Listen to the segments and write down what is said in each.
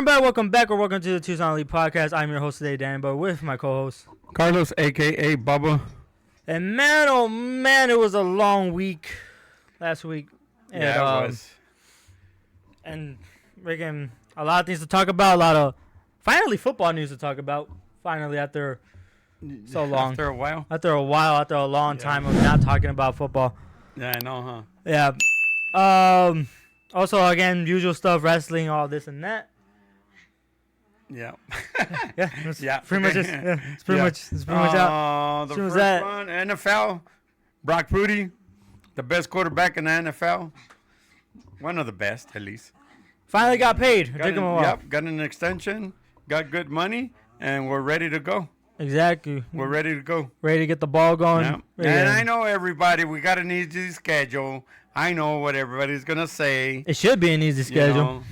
everybody, welcome back or welcome to the Tucson Elite Podcast. I'm your host today, Dan, but with my co-host Carlos, a.k.a. Bubba. And man, oh man, it was a long week last week. And, Yeah, it was. And freaking a lot of things to talk about, a lot of finally football news to talk about. Finally, after so long. After a while? After a long time of not talking about football. Yeah, I know, huh? Yeah. Also, again, usual stuff, wrestling, all this and that. Yeah. Yeah. Yeah. Pretty much. It's pretty much out. The first one, NFL, Brock Purdy, the best quarterback in the NFL. One of the best, at least. Finally got paid. It took him a while. Yep, got an extension, got good money, and we're ready to go. Exactly. We're ready to go. Ready to get the ball going. Yep. And I know everybody, we got an easy schedule. I know what everybody's going to say. It should be an easy schedule. You know,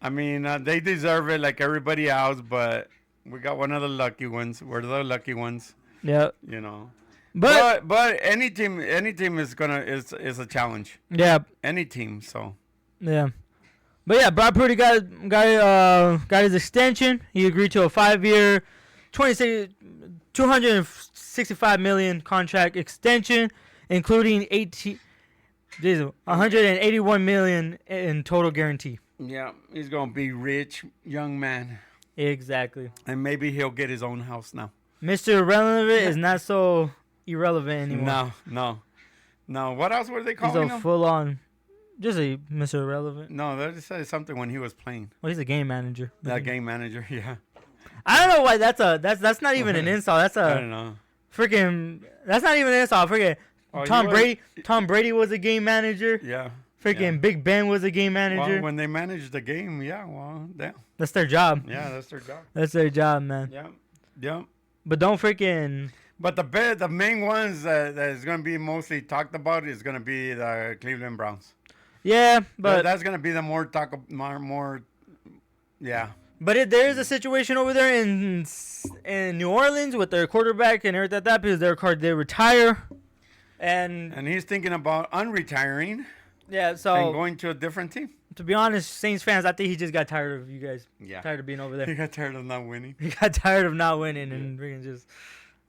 I mean, they deserve it like everybody else, but we got one of the lucky ones. We're the lucky ones. Yeah. You know. But any team is is a challenge. Yeah. Any team, so. Yeah. But yeah, Brock Purdy got his extension. He agreed to a 5-year, $265 million contract extension, including $181 million in total guarantee. Yeah, he's gonna be rich, young man. Exactly. And maybe he'll get his own house now. Mr. Irrelevant is not so irrelevant anymore. No. What else were they calling him? He's a full-on, just a Mr. Irrelevant. No, they just said something when he was playing. Well, he's a game manager. Game manager, yeah. I don't know why that's not even an insult. That's I don't know. Freaking. That's not even an insult. Freaking. Tom Brady was a game manager. Yeah. Freaking Big Ben was a game manager. Well, when they manage the game, damn. That's their job. Yeah, that's their job. That's their job, man. Yeah. But don't freaking. But the main ones that is going to be mostly talked about is going to be the Cleveland Browns. Yeah, but that's going to be the more yeah. But there is a situation over there in New Orleans with their quarterback and everything like that because they retire, and he's thinking about unretiring. Yeah, so and going to a different team. To be honest, Saints fans, I think he just got tired of you guys. Yeah, tired of being over there. He got tired of not winning. He got tired of not winning and freaking just.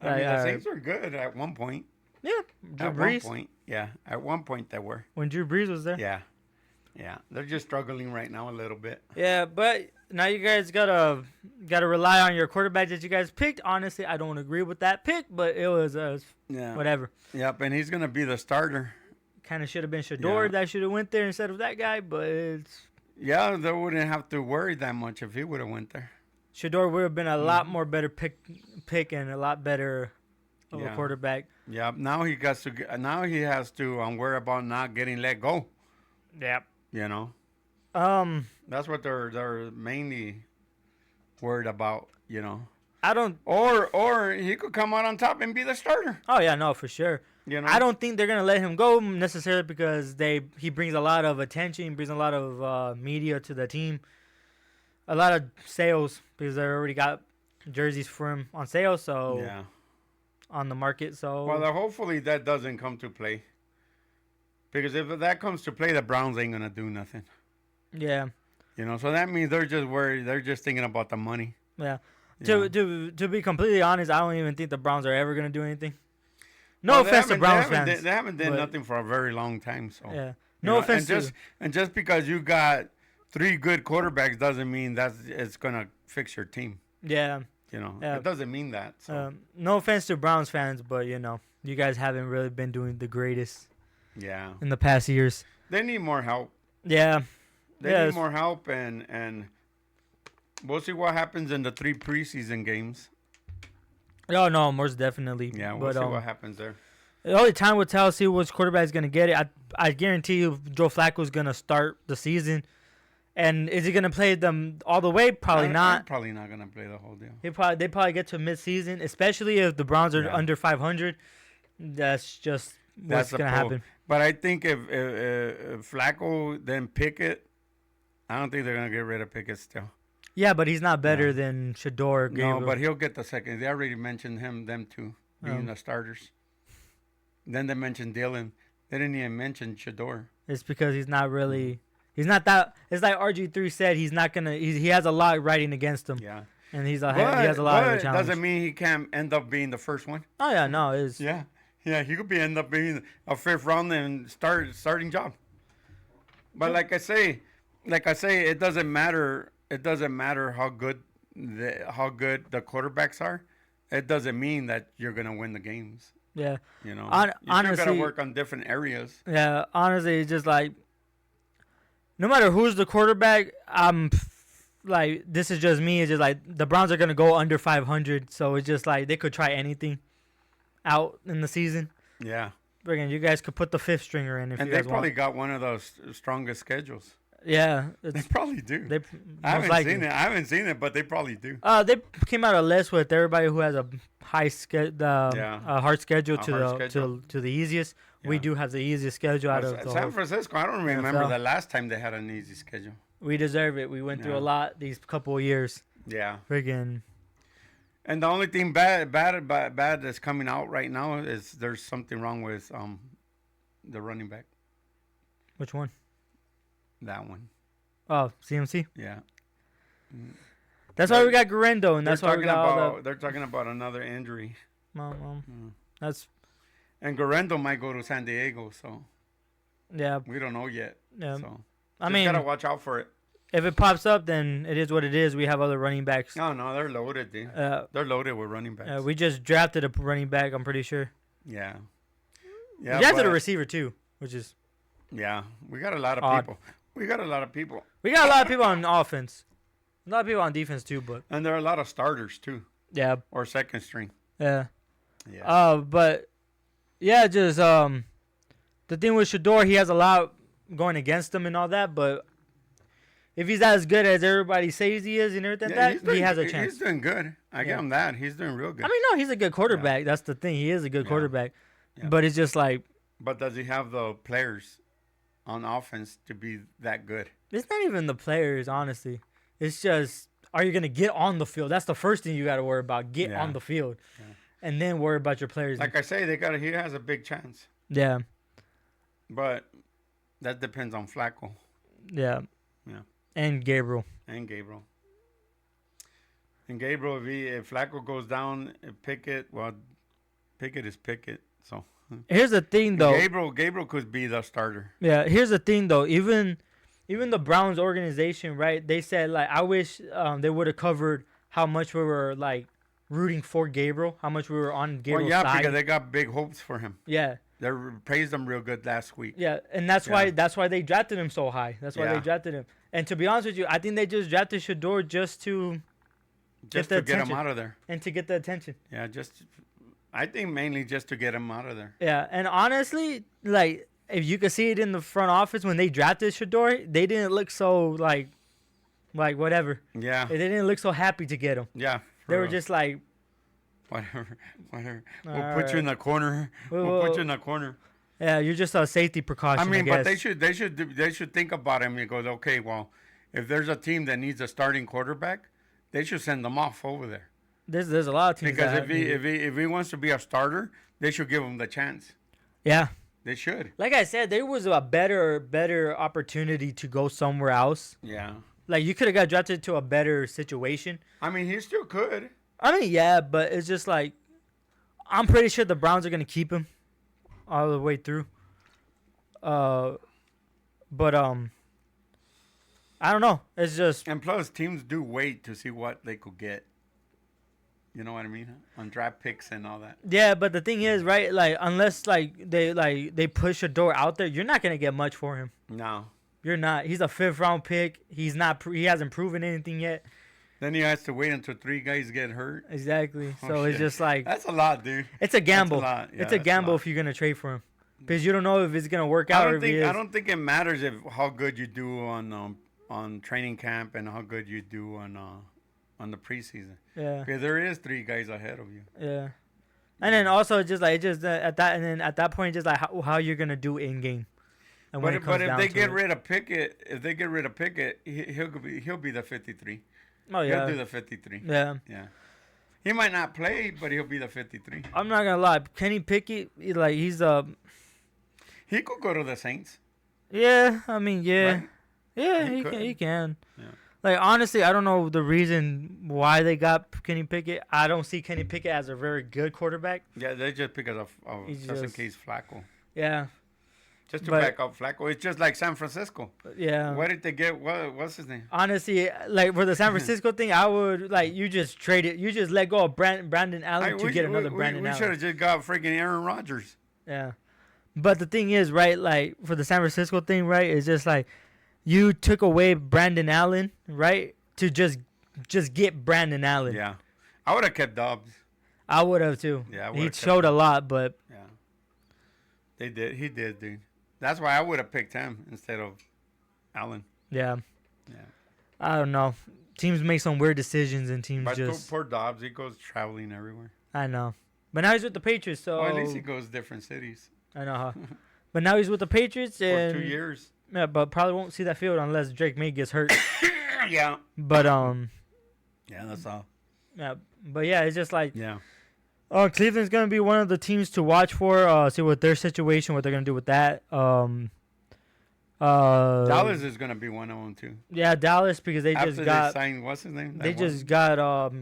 I mean, the Saints were good at one point. Yeah, Drew Brees. One point, yeah, at one point they were. When Drew Brees was there. Yeah, they're just struggling right now a little bit. Yeah, but now you guys gotta rely on your quarterback that you guys picked. Honestly, I don't agree with that pick, but it was whatever. Yep, and he's gonna be the starter. Kind of should have been Shador that should have went there instead of that guy, but it's. Yeah, they wouldn't have to worry that much if he would have went there. Shador would have been a lot more better pick and a lot better of a quarterback. Yeah, now he has to worry about not getting let go. Yep. You know. That's what they're mainly worried about. You know. I don't. Or he could come out on top and be the starter. Oh yeah, no, for sure. You know. I don't think they're gonna let him go necessarily because he brings a lot of attention, brings a lot of media to the team, a lot of sales because they already got jerseys for him on sale. So on the market. So hopefully that doesn't come to play. Because if that comes to play, the Browns ain't gonna do nothing. Yeah. You know, so that means they're just worried. They're just thinking about the money. Yeah. To be completely honest, I don't even think the Browns are ever gonna do anything. No offense to Browns fans. They haven't done nothing for a very long time. So yeah. No offense. And just because you got 3 good quarterbacks doesn't mean it's gonna fix your team. Yeah. You know, it doesn't mean that. So. No offense to Browns fans, but you know, you guys haven't really been doing the greatest. Yeah. In the past years. They need more help. Yeah. They need more help, and we'll see what happens in the 3 preseason games. Oh, no, most definitely. Yeah, we'll see what happens there. The only time will tell, see which quarterback is going to get it. I guarantee you Joe Flacco is going to start the season. And is he going to play them all the way? Probably not. I'm probably not going to play the whole deal. They probably get to mid-season, especially if the Browns are under 500. That's just what's going to happen. But I think if Flacco then Pickett, I don't think they're going to get rid of Pickett still. Yeah, but he's not better than Shador. No, but he'll get the second. They already mentioned them two being the starters. Then they mentioned Dylan. They didn't even mention Shador. It's because he's not really. He's not that. It's like RG3 said. He's not gonna. He has a lot riding against him. Yeah. And he has a lot of challenges. Doesn't mean he can't end up being the first one. Oh yeah, no, it's Yeah. He could end up being a 5th round and starting job. But like I say, it doesn't matter. It doesn't matter how good the quarterbacks are. It doesn't mean that you're gonna win the games. Yeah. You know, honestly, you gotta work on different areas. Yeah, honestly, it's just like no matter who's the quarterback, like this is just me. It's just like the Browns are gonna go under 500, so it's just like they could try anything out in the season. Yeah. Again, you guys could put the 5th stringer in if and you guys they probably want. got one of those strongest schedules. Yeah, They probably do. They I haven't likely. seen it. I haven't seen it, but they probably do. They came out a list with everybody who has a high hard schedule to the easiest. Yeah. We do have the easiest schedule out of the San whole. Francisco. I don't remember NFL. the last time they had an easy schedule. We deserve it. We went through a lot these couple of years. Yeah. Friggin'. And the only thing bad that's coming out right now is there's something wrong with the running back. Which one? That one. Oh, CMC. Yeah. That's why we got Garendo, and that's why we got all they're talking about another injury. That's And Garendo might go to San Diego, so yeah. we don't know yet. Yeah. So I mean, gotta watch out for it. if it pops up, then it is what it is. We have other running backs. No, they're loaded, dude. They're loaded with running backs. We just drafted a running back. I'm pretty sure. Yeah. We drafted a receiver too, which is yeah. We got a lot of odd. people. We got a lot of people. We got a lot of people on offense. A lot of people on defense too, but And there are a lot of starters too. yeah. Or second string. Yeah. Yeah. But yeah, just the thing with Shador, he has a lot going against him and all that, but if he's as good as everybody says he is and everything he has a chance. He's doing good. I give him that. He's doing real good. I mean, no, he's a good quarterback. That's the thing. He is a good quarterback. Yeah. But it's just like But does he have the players on offense to be that good? it's not even the players, honestly. It's just, are you gonna get on the field? That's the first thing you got to worry about. Get on the field, and then worry about your players. Like I say, he has a big chance. Yeah. But that depends on Flacco. Yeah. Yeah. And Gabriel. And Gabriel, if Flacco goes down, Pickett is Pickett. So here's the thing, though. Gabriel could be the starter. Yeah. Here's the thing, though. Even the Browns organization, right? They said like, I wish they would have covered how much we were like rooting for Gabriel, how much we were on Gabriel's side. Because they got big hopes for him. Yeah. They praised him real good last week. Yeah, and that's why they drafted him so high. That's why they drafted him. And to be honest with you, I think they just drafted Shador just to get him out of there. And to get the attention. Yeah, I think mainly just to get him out of there. Yeah, and honestly, like if you could see it in the front office when they drafted Shador, they didn't look so like whatever. Yeah. They didn't look so happy to get him. Yeah. They were just like whatever. We'll put you in the corner. We'll put you in the corner. Yeah, you're just a safety precaution. I mean, I but guess. they should think about him. It goes, okay, well, if there's a team that needs a starting quarterback, they should send them off over there. There's a lot of teams. Because if he wants to be a starter, they should give him the chance. Yeah. They should. Like I said, there was a better opportunity to go somewhere else. Yeah. Like you could have got drafted to a better situation. I mean, he still could. I mean, yeah, but it's just like I'm pretty sure the Browns are gonna keep him all the way through. But I don't know. It's just and plus teams do wait to see what they could get. You know what I mean? On draft picks and all that. Yeah, but the thing is, right? Like unless they push a door out there, you're not gonna get much for him. No. You're not. He's a 5th round pick. He's not. He hasn't proven anything yet. Then he has to wait until 3 guys get hurt. Exactly. Oh, so it's just like that's a lot, dude. It's a gamble. That's a lot. Yeah, it's a gamble if you're gonna trade for him, because you don't know if it's gonna work out. I don't think it matters how good you do on training camp and how good you do on the preseason. Yeah. Because there is 3 guys ahead of you. Yeah. And then also at that point, just like how you're gonna do in game. And but if they get rid of Pickett, he'll be the 53. Oh yeah. He'll do the 53. Yeah. Yeah. He might not play, but he'll be the 53. I'm not gonna lie, Kenny Pickett, he could go to the Saints. Yeah, I mean, yeah. Right? Yeah, He he could. can. He can. Yeah. Like honestly, I don't know the reason why they got Kenny Pickett. I don't see Kenny Pickett as a very good quarterback. Yeah, they just pick it up He's just in just- case Flacco. Yeah, Just to But- back up Flacco. It's just like San Francisco. yeah. Why did they get what's his name? Honestly, like for the San Francisco thing, I would like you just trade it. You just let go of Brandon Allen to get another Brandon we Allen. should have just got freaking Aaron Rodgers. Yeah. But the thing is, right, like for the San Francisco thing, right, it's just like you took away Brandon Allen, right, to just get Brandon Allen. Yeah. I would have kept Dobbs. I would have too. Yeah, I he would've kept showed a lot, but Yeah. They did. He did, dude. That's why I would have picked him instead of Allen. yeah, Yeah. I don't know. Teams make some weird decisions, and teams But just. poor Dobbs, he goes traveling everywhere. I know. But now he's with the Patriots, so. Well, at least he goes different cities I know, huh? But now he's with the Patriots, for and 2 years. yeah, but probably won't see that field unless Drake May gets hurt. Yeah. But Yeah, that's all. yeah, but yeah, it's just like Yeah. Cleveland's gonna be one of the teams to watch for. See what their situation, what they're gonna do with that. Dallas is gonna be one of them too. Yeah, Dallas because they After just got they signed, what's his name? they That one? just got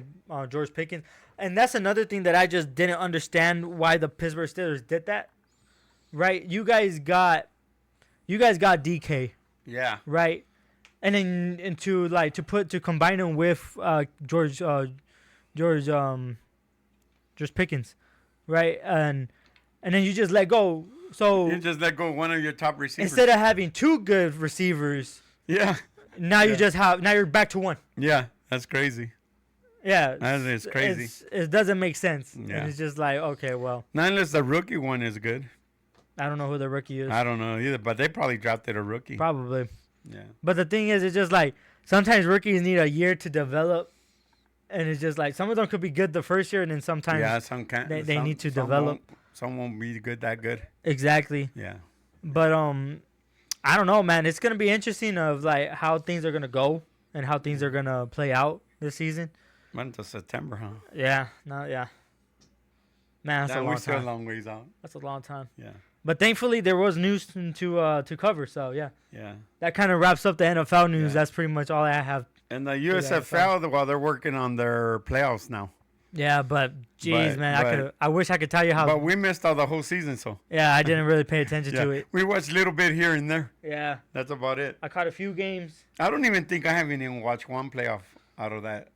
George Pickens, and that's another thing that I just didn't understand why the Pittsburgh Steelers did that. Right, you guys got DK, Yeah. right, and then to combine him with George Pickens, right, and then you just let go. So You just let go of one of your top receivers. instead of having two good receivers, Yeah. now you just have you're back to one. Yeah. That's crazy. Yeah, That is crazy. It doesn't make sense. Yeah. And it's just like, okay, well, Not unless the rookie one is good. I don't know who the rookie is. I don't know either, but they probably drafted a rookie. Probably. Yeah. But the thing is, it's just like sometimes rookies need a year to develop, and it's just like some of them could be good the first year, and then sometimes Yeah, some can't. they need to some develop. Some won't be that good. Exactly. Yeah. But I don't know, man. It's gonna be interesting of like how things are gonna go and how things are gonna play out this season. Went until September, huh? Yeah. No. Yeah. Man, that's a We're long still a time. long ways out. That's a long time. Yeah. But thankfully, there was news to cover. So yeah, Yeah. that kind of wraps up the NFL news. Yeah. That's pretty much all I have. And the USFL, well, they're working on their playoffs now. Yeah, but geez, But- man, I wish I could tell you how. But we missed out the whole season, so. Yeah, I didn't really pay attention to Yeah. it. We watched a little bit here and there. Yeah, That's about it. I caught a few games. I don't even think I haven't even watched one playoff out of that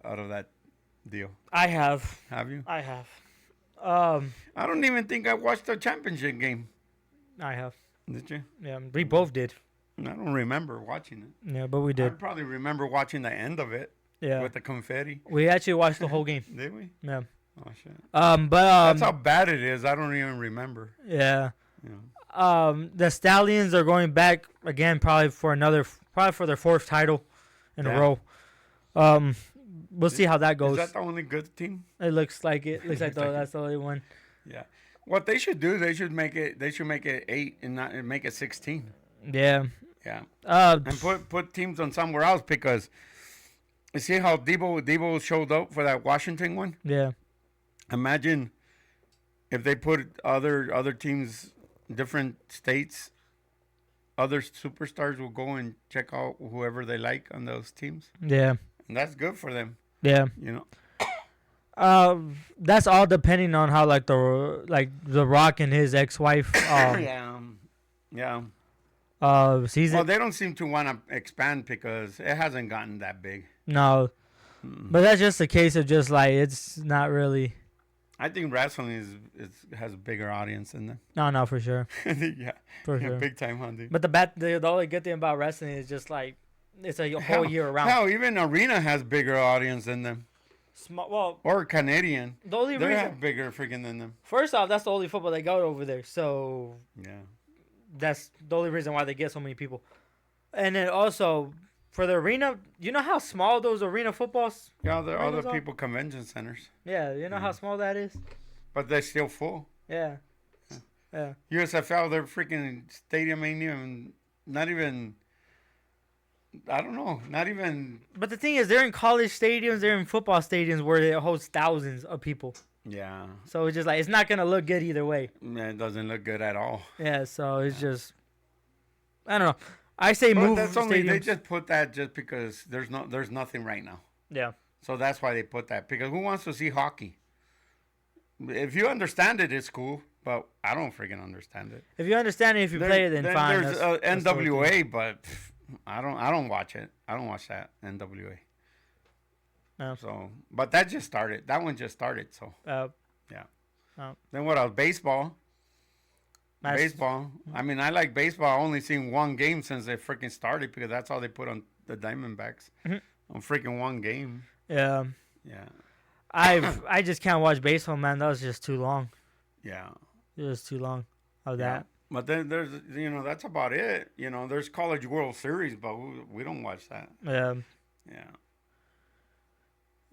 deal. I have. Have you? I have. I don't even think I watched the championship game. I have. Did you? Yeah, we both did. I don't remember watching it. Yeah, but we I did. probably remember watching the end of it Yeah, with the confetti. we actually watched the whole game. Did we? Yeah. Oh shit. But That's how bad it is. I don't even remember. yeah. You know. The Stallions are going back again, probably for their fourth title in a Yeah. row. We'll see how that Is goes. that the only good team? It looks like it. Looks like Looks like that's the only one. Yeah. What they should do, they should make it 8 and make it 16. Yeah. Yeah. Uh, And put teams on somewhere else because you see how Debo showed up for that Washington one? yeah. Imagine if they put other teams, different states, other superstars will go and check out whoever they like on those teams. Yeah. And that's good for them, Yeah. you know. That's all depending on how the Rock and his ex-wife Yeah. season. Well, they don't seem to want to expand because it hasn't gotten that big. No, but that's just a case of just like it's not really. I think wrestling has a bigger audience than them. No, for sure, Yeah, for sure. big time, huh, dude? But the only good thing about wrestling is just like it's a whole Hell- year around. Hell, even Arena has bigger audience than them. Well, Or Canadian. the only They reason, have bigger freaking than them. first off, that's the only football they got over there, so Yeah. that's the only reason why they get so many people. And then also for the arena, you know how small those arena footballs? Yeah, they're Arenas other are? people convention centers. Yeah, you know how small that is. But they're still full. Yeah, yeah. USFL, their freaking stadium ain't even, not even, I don't know, not even. But the thing is, they're in college stadiums, they're in football stadiums where it hosts thousands of people. Yeah. So it's just like it's not gonna look good either way. Yeah, it doesn't look good at all. Yeah, so it's just I don't know. I say But move that's only they stadiums. just put that just because there's nothing right now. Yeah. So that's why they put that, because who wants to see hockey? If you understand it, it's cool, but I don't freaking understand it. If you understand it, if you play it, then fine. There's That's the only thing. NWA, but I don't watch it. I don't watch that NWA. No. So, but that just started. That one just started. So yeah. Then what else? Baseball. Baseball. I mean, I like baseball. I only seen one game since they freaking started, because that's all they put on the Diamondbacks. On freaking one game. Yeah. Yeah. I just can't watch baseball, man. That was just too long. Yeah. It was too long of Yeah. that. But then there's, that's about it. There's College World Series, but we don't watch that. Yeah. Yeah.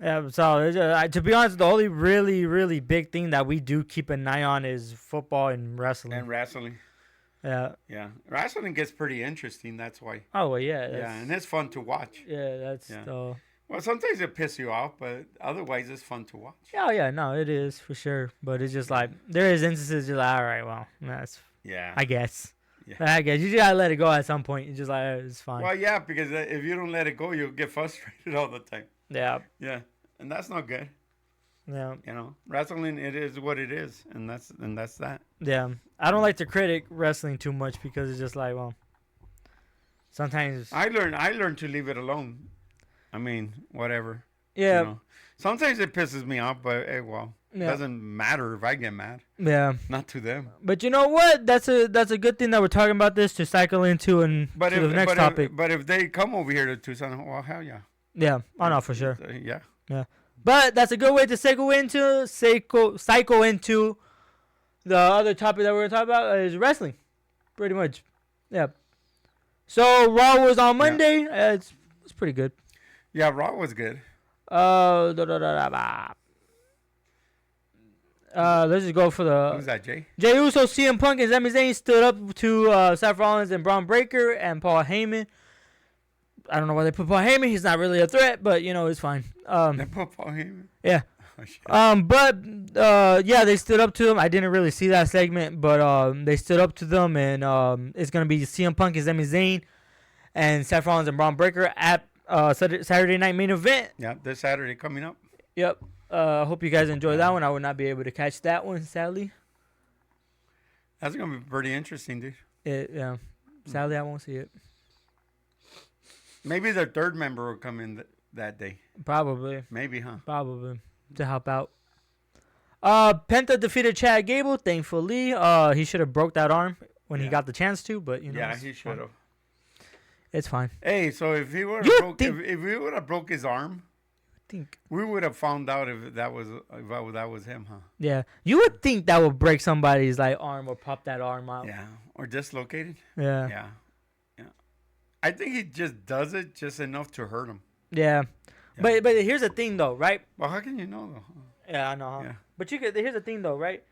Yeah, so to be honest, the only really, really big thing that we do keep an eye on is football and wrestling. And wrestling. Yeah. Yeah. Wrestling gets pretty interesting. That's why. Oh, well, yeah. Yeah, and it's fun to watch. Yeah, that's Yeah. the... Well, sometimes it pisses you off, but otherwise it's fun to watch. Oh, yeah, no, it is for sure. But it's just like, there is instances you're like, all right, well, that's... Yeah. I guess. Yeah. I guess. You just gotta let it go at some point. You're just like, it's fine. Well, yeah, because if you don't let it go, you'll get frustrated all the time. Yeah. Yeah. And that's not good. Yeah. Wrestling, it is what it is, and that's that. Yeah. I don't like to critic wrestling too much, because it's just like, well, sometimes... I learned to leave it alone. I mean, whatever. Yeah. Sometimes it pisses me off, but it Yeah. doesn't matter if I get mad. Yeah. Not to them. But you know what? That's a good thing that we're talking about this to cycle into and But to the next topic. But if they come over here to Tucson, well, hell yeah. Yeah. Oh, no, for sure. Yeah. Yeah. But that's a good way to cycle into the other topic that we're going to talk about is wrestling. Pretty much. Yeah. So Raw was on Monday. It's pretty good. Yeah, Raw was good. Let's just go for the... Who's that, Jay? Jey Uso, CM Punk, and Sami Zayn stood up to Seth Rollins and Braun Breaker and Paul Heyman. I don't know why they put Paul Heyman. He's not really a threat, but, it's fine. They put Paul Heyman? Yeah. Oh, shit. They stood up to them. I didn't really see that segment, but they stood up to them, and it's going to be CM Punk and Sami Zayn and Seth Rollins and Braun Breaker at Saturday Night Main Event. Yeah, this Saturday coming up. Yep. I hope you guys enjoy that one. I would not be able to catch that one, sadly. That's going to be pretty interesting, dude. Yeah. Sadly, I won't see it. Maybe their third member will come in that day. Probably. Maybe, huh? Probably. To help out. Penta defeated Chad Gable, thankfully. He should have broke that arm when he got the chance to, but, Yeah, he should have. It's fine. Hey, so if he would have broke his arm, we would have found out if that was him, huh? Yeah, you would think that would break somebody's arm or pop that arm out. Yeah, or dislocated. Yeah. Yeah. I think he just does it just enough to hurt him. Yeah. But here's the thing though, right? Well, how can you know though? Yeah, I know. Huh? Yeah. But here's the thing though, right?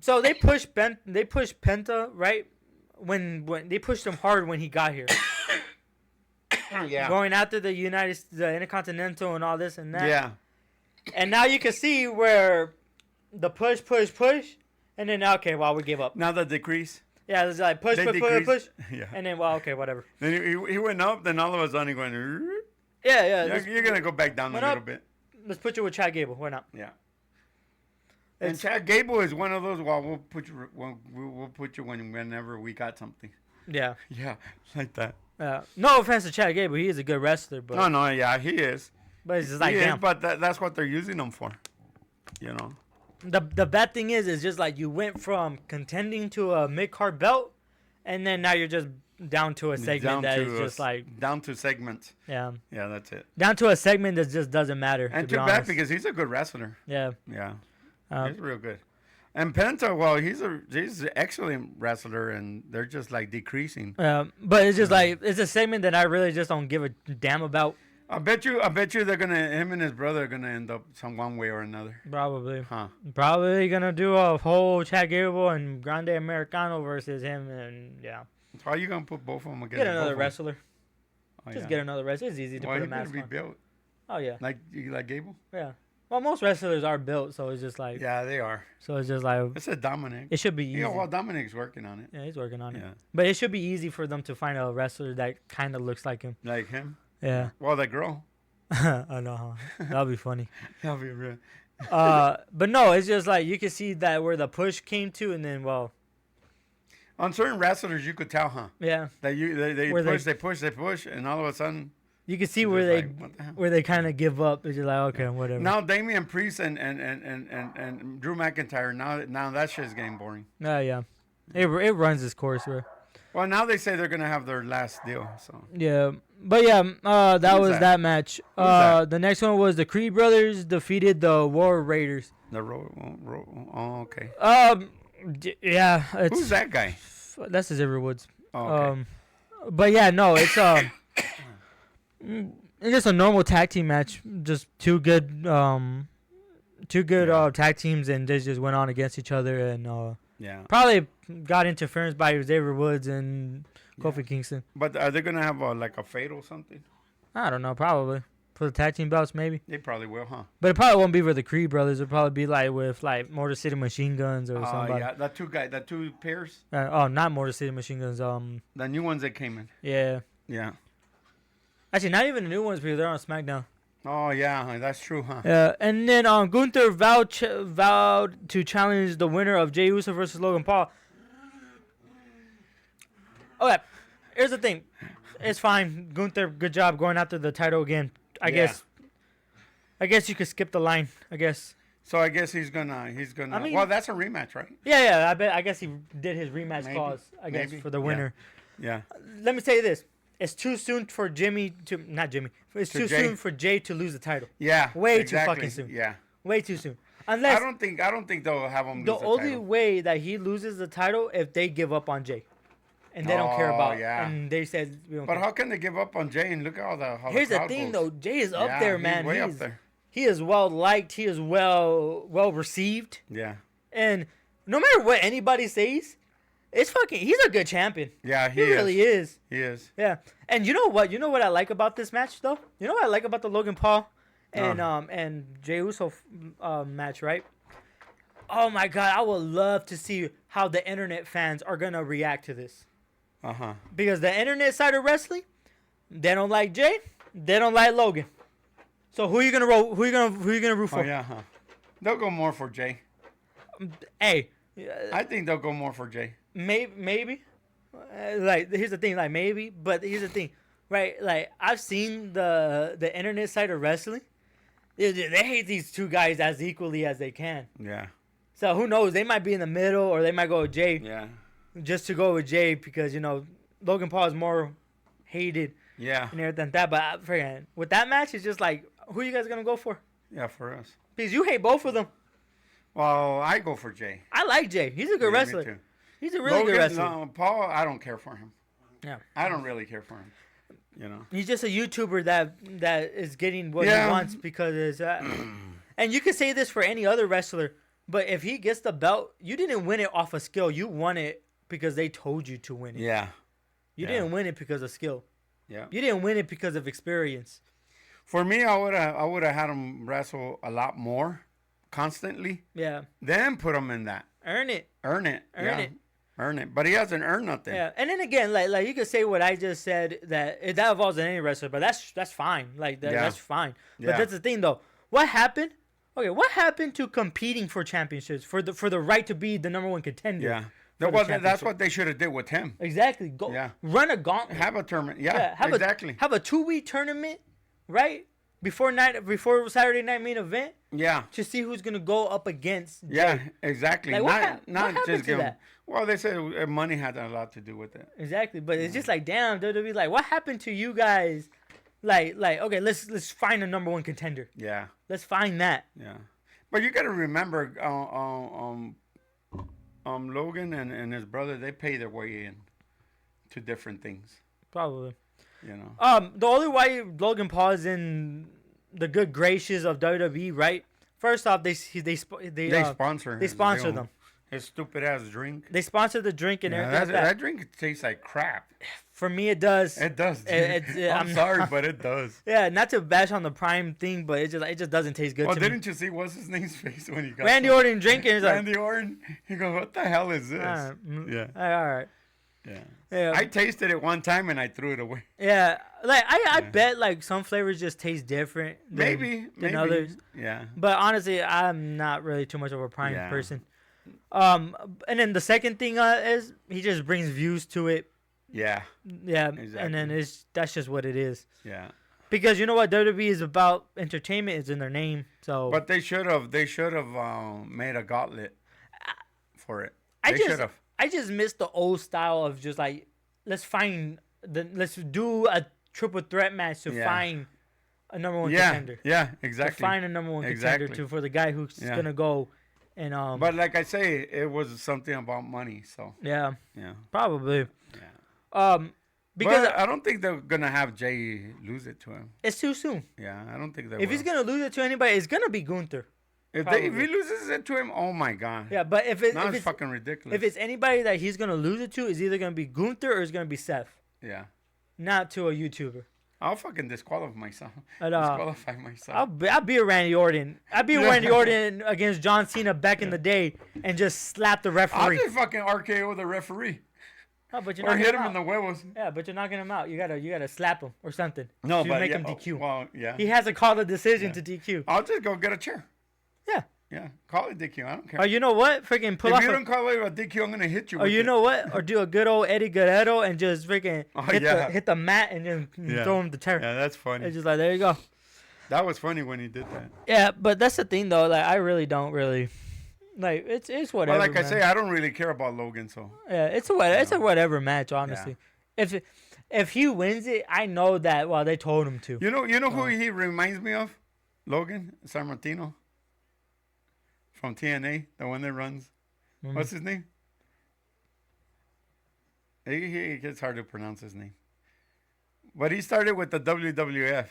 So they pushed Penta, right? When they pushed him hard when he got here. Yeah. Going after the Intercontinental and all this and that. Yeah. And now you can see where the push, and then we give up. Now the decrease. Yeah, it's like push, Yeah. and then whatever. Then he went up, then all of a sudden he went. Yeah. You're gonna go back down a little bit. Let's put you with Chad Gable. Why not? Yeah. And Chad Gable is one of those. Well, we'll put you whenever we got something. Yeah. Yeah, like that. No offense to Chad Gable, he is a good wrestler, but No, yeah, he is. But it's just like damn. But that's what they're using him for. The bad thing is just like you went from contending to a mid-card belt, and then now you're just down to a segment that is just like down to segments. Yeah. Yeah, that's it. Down to a segment that just doesn't matter. And to be too bad honest. because he's a good wrestler. Yeah. Yeah. He's real good. And Penta, well, he's an excellent wrestler, and they're just like decreasing. But it's just like it's a segment that I really just don't give a damn about. I bet you him and his brother are gonna end up one way or another. Probably. Huh. Probably gonna do a whole Chad Gable and Grande Americano versus him, and yeah. How are you gonna put both of them against? Get another wrestler. Oh, Just get another wrestler. It's easy to put a He mask better on. be built. Oh yeah. Like Gable? Yeah. Well, most wrestlers are built, so it's just like. Yeah, they are. So it's just like. It's a Dominic. It should be easy. Yeah, well, Dominic's working on it. Yeah, he's working on it. Yeah. But it should be easy for them to find a wrestler that kind of looks like him. Like him? Yeah. Well, that girl. I know. That'll be funny. That'll be real. But no, it's just like you can see that where the push came to, and then on certain wrestlers, you could tell, huh? Yeah. That they push, and all of a sudden. You can see where they kind of give up. It's just like, okay, whatever. Now Damian Priest and Drew McIntyre. Now that shit's getting boring. Yeah. It runs its course, bro. Well, now they say they're gonna have their last deal. So. Yeah, but yeah, that was that match. The next one was the Creed brothers defeated the War Raiders. Oh, okay. Yeah. Who's that guy? That's Xavier Woods. Oh, okay. But yeah, no, it's it's just a normal tag team match. Just two good tag teams, and they just went on against each other, and probably got interference by Xavier Woods and Kofi Kingston. But are they gonna have like a fatal something? I don't know, probably for the tag team belts, maybe. They probably will, huh? But it probably won't be for the Creed brothers. It'll probably be like with like Motor City Machine Guns or somebody. Yeah, the two pairs. Not Motor City Machine Guns. The new ones that came in. Yeah. Yeah. Actually, not even the new ones because they're on SmackDown. Oh yeah, that's true, huh? Yeah, and then Gunther vowed to challenge the winner of Jey Uso versus Logan Paul. Okay, here's the thing. It's fine. Gunther, good job going after the title again. I guess you could skip the line. I guess. So I guess he's gonna. I mean, well, that's a rematch, right? Yeah. I guess he did his rematch clause. I guess for the winner. Yeah. Let me say this. It's too soon for It's too soon for Jay to lose the title. Yeah. Way too fucking soon. Yeah. Way too soon. Unless I don't think they'll have him lose the title. The only way that he loses the title if they give up on Jay. And they don't care about and they said we don't But care. how can they give up on Jay and look at all the Here's the thing though, Jay is up there, man. He's way up there. He is well liked, he is well received. Yeah. And no matter what anybody says, he's a good champion. Yeah, he really is. He is. Yeah. And you know what? You know what I like about this match though? You know what I like about the Logan Paul and Jey Uso match, right? Oh my god, I would love to see how the internet fans are gonna react to this. Uh-huh. Because the internet side of wrestling, they don't like Jay, they don't like Logan. So who you gonna root for? Oh yeah, huh? They'll go more for Jay. Hey, I think they'll go more for Jay. Maybe. Like here's the thing, like maybe, but here's the thing, right? Like I've seen the internet side of wrestling. They hate these two guys as equally as they can. Yeah. So who knows? They might be in the middle, or they might go with Jay. Yeah. Just to go with Jay because Logan Paul is more hated. Yeah. And everything that, but with that match, it's just like, who are you guys gonna go for? Yeah, for us. Because you hate both of them. Well, I go for Jay. I like Jay. He's a good wrestler. Me too. He's a really good wrestler. No, Paul, I don't care for him. Yeah. I don't really care for him. He's just a YouTuber that is getting what he wants because it's. And you could say this for any other wrestler, but if he gets the belt, you didn't win it off of skill. You won it because they told you to win it. Yeah. You didn't win it because of skill. Yeah. You didn't win it because of experience. For me, I would have had him wrestle a lot more, constantly. Yeah. Then put him in that. Earn it. Earn it. But he hasn't earned nothing. Yeah. And then again, like you could say what I just said that involves in any wrestler, but that's fine. Like that's fine. But that's the thing though. What happened? Okay, what happened to competing for championships for the right to be the number one contender? Yeah. That's what they should have did with him. Exactly. Go run a gauntlet. Have a tournament. Yeah, exactly. Have a 2-week tournament, right? Before Saturday night main event. Yeah. To see who's gonna go up against Jay. Yeah, exactly. Like, not just give that? Well, they said money had a lot to do with it. Exactly, but it's just like damn, WWE. Like, what happened to you guys? Like, okay, let's find a number one contender. Yeah. Let's find that. Yeah, but you got to remember, Logan and his brother, they pay their way in to different things. Probably. The only way Logan Paul is in the good graces of WWE, right? First off, they sponsor him. They sponsor them. his stupid ass drink. They sponsor the drink and everything. That drink tastes like crap. For me, it does. It does. Dude. I'm sorry, but it does. Yeah, not to bash on the Prime thing, but it just doesn't taste good. Well, to me. didn't you see what's his name's face when he got Randy Orton drinking? He's like, Randy Orton. He goes, "What the hell is this?" Yeah. All right. Yeah. I tasted it one time and I threw it away. Yeah, like I bet like some flavors just taste different than others. Yeah. But honestly, I'm not really too much of a Prime person. And then the second thing is he just brings views to it. Yeah. Yeah. Exactly. And then that's just what it is. Yeah. Because you know what WWE is about, entertainment is in their name. So. But they should have made a gauntlet for it. They should have. I just miss the old style of just like let's do a triple threat match to find a number one contender. Yeah, exactly. To find a number one contender for the guy who's gonna go and But like I say, it was something about money, so yeah, probably. Yeah. Because I don't think they're gonna have Jay lose it to him. It's too soon. Yeah, I don't think they. If he's gonna lose it to anybody, it's gonna be Gunther. If he loses it to him, oh my god. Yeah, but if it's fucking ridiculous. If it's anybody that he's gonna lose it to, it's either gonna be Gunther or it's gonna be Seth. Yeah. Not to a YouTuber. I'll fucking disqualify myself. I'll be a Randy Orton. I'd be a Randy Orton against John Cena back in the day and just slap the referee. I'll just fucking RKO the referee. Oh, but you're or hit him out. In the huevos. Yeah, but you're knocking him out. You gotta slap him or something. No, but make him DQ. Well, yeah. He has to call the decision to DQ. I'll just go get a chair. Yeah. Yeah, call it DQ. I don't care. Oh, you know what? Freaking pull off. If you don't call it a DQ, I'm gonna hit you. Oh, you know what? Or do a good old Eddie Guerrero and just freaking hit the mat and then throw him the chair. Yeah, that's funny. It's just like there you go. That was funny when he did that. Yeah, but that's the thing though. Like I really don't like it's whatever. Well, like I say, I don't really care about Logan, so yeah, it's a whatever match, honestly. Yeah. If he wins it, I know that. Well, they told him to. You know who he reminds me of? Logan Sammartino. From TNA, the one that runs. Mm-hmm. What's his name? It's hard to pronounce his name. But he started with the WWF.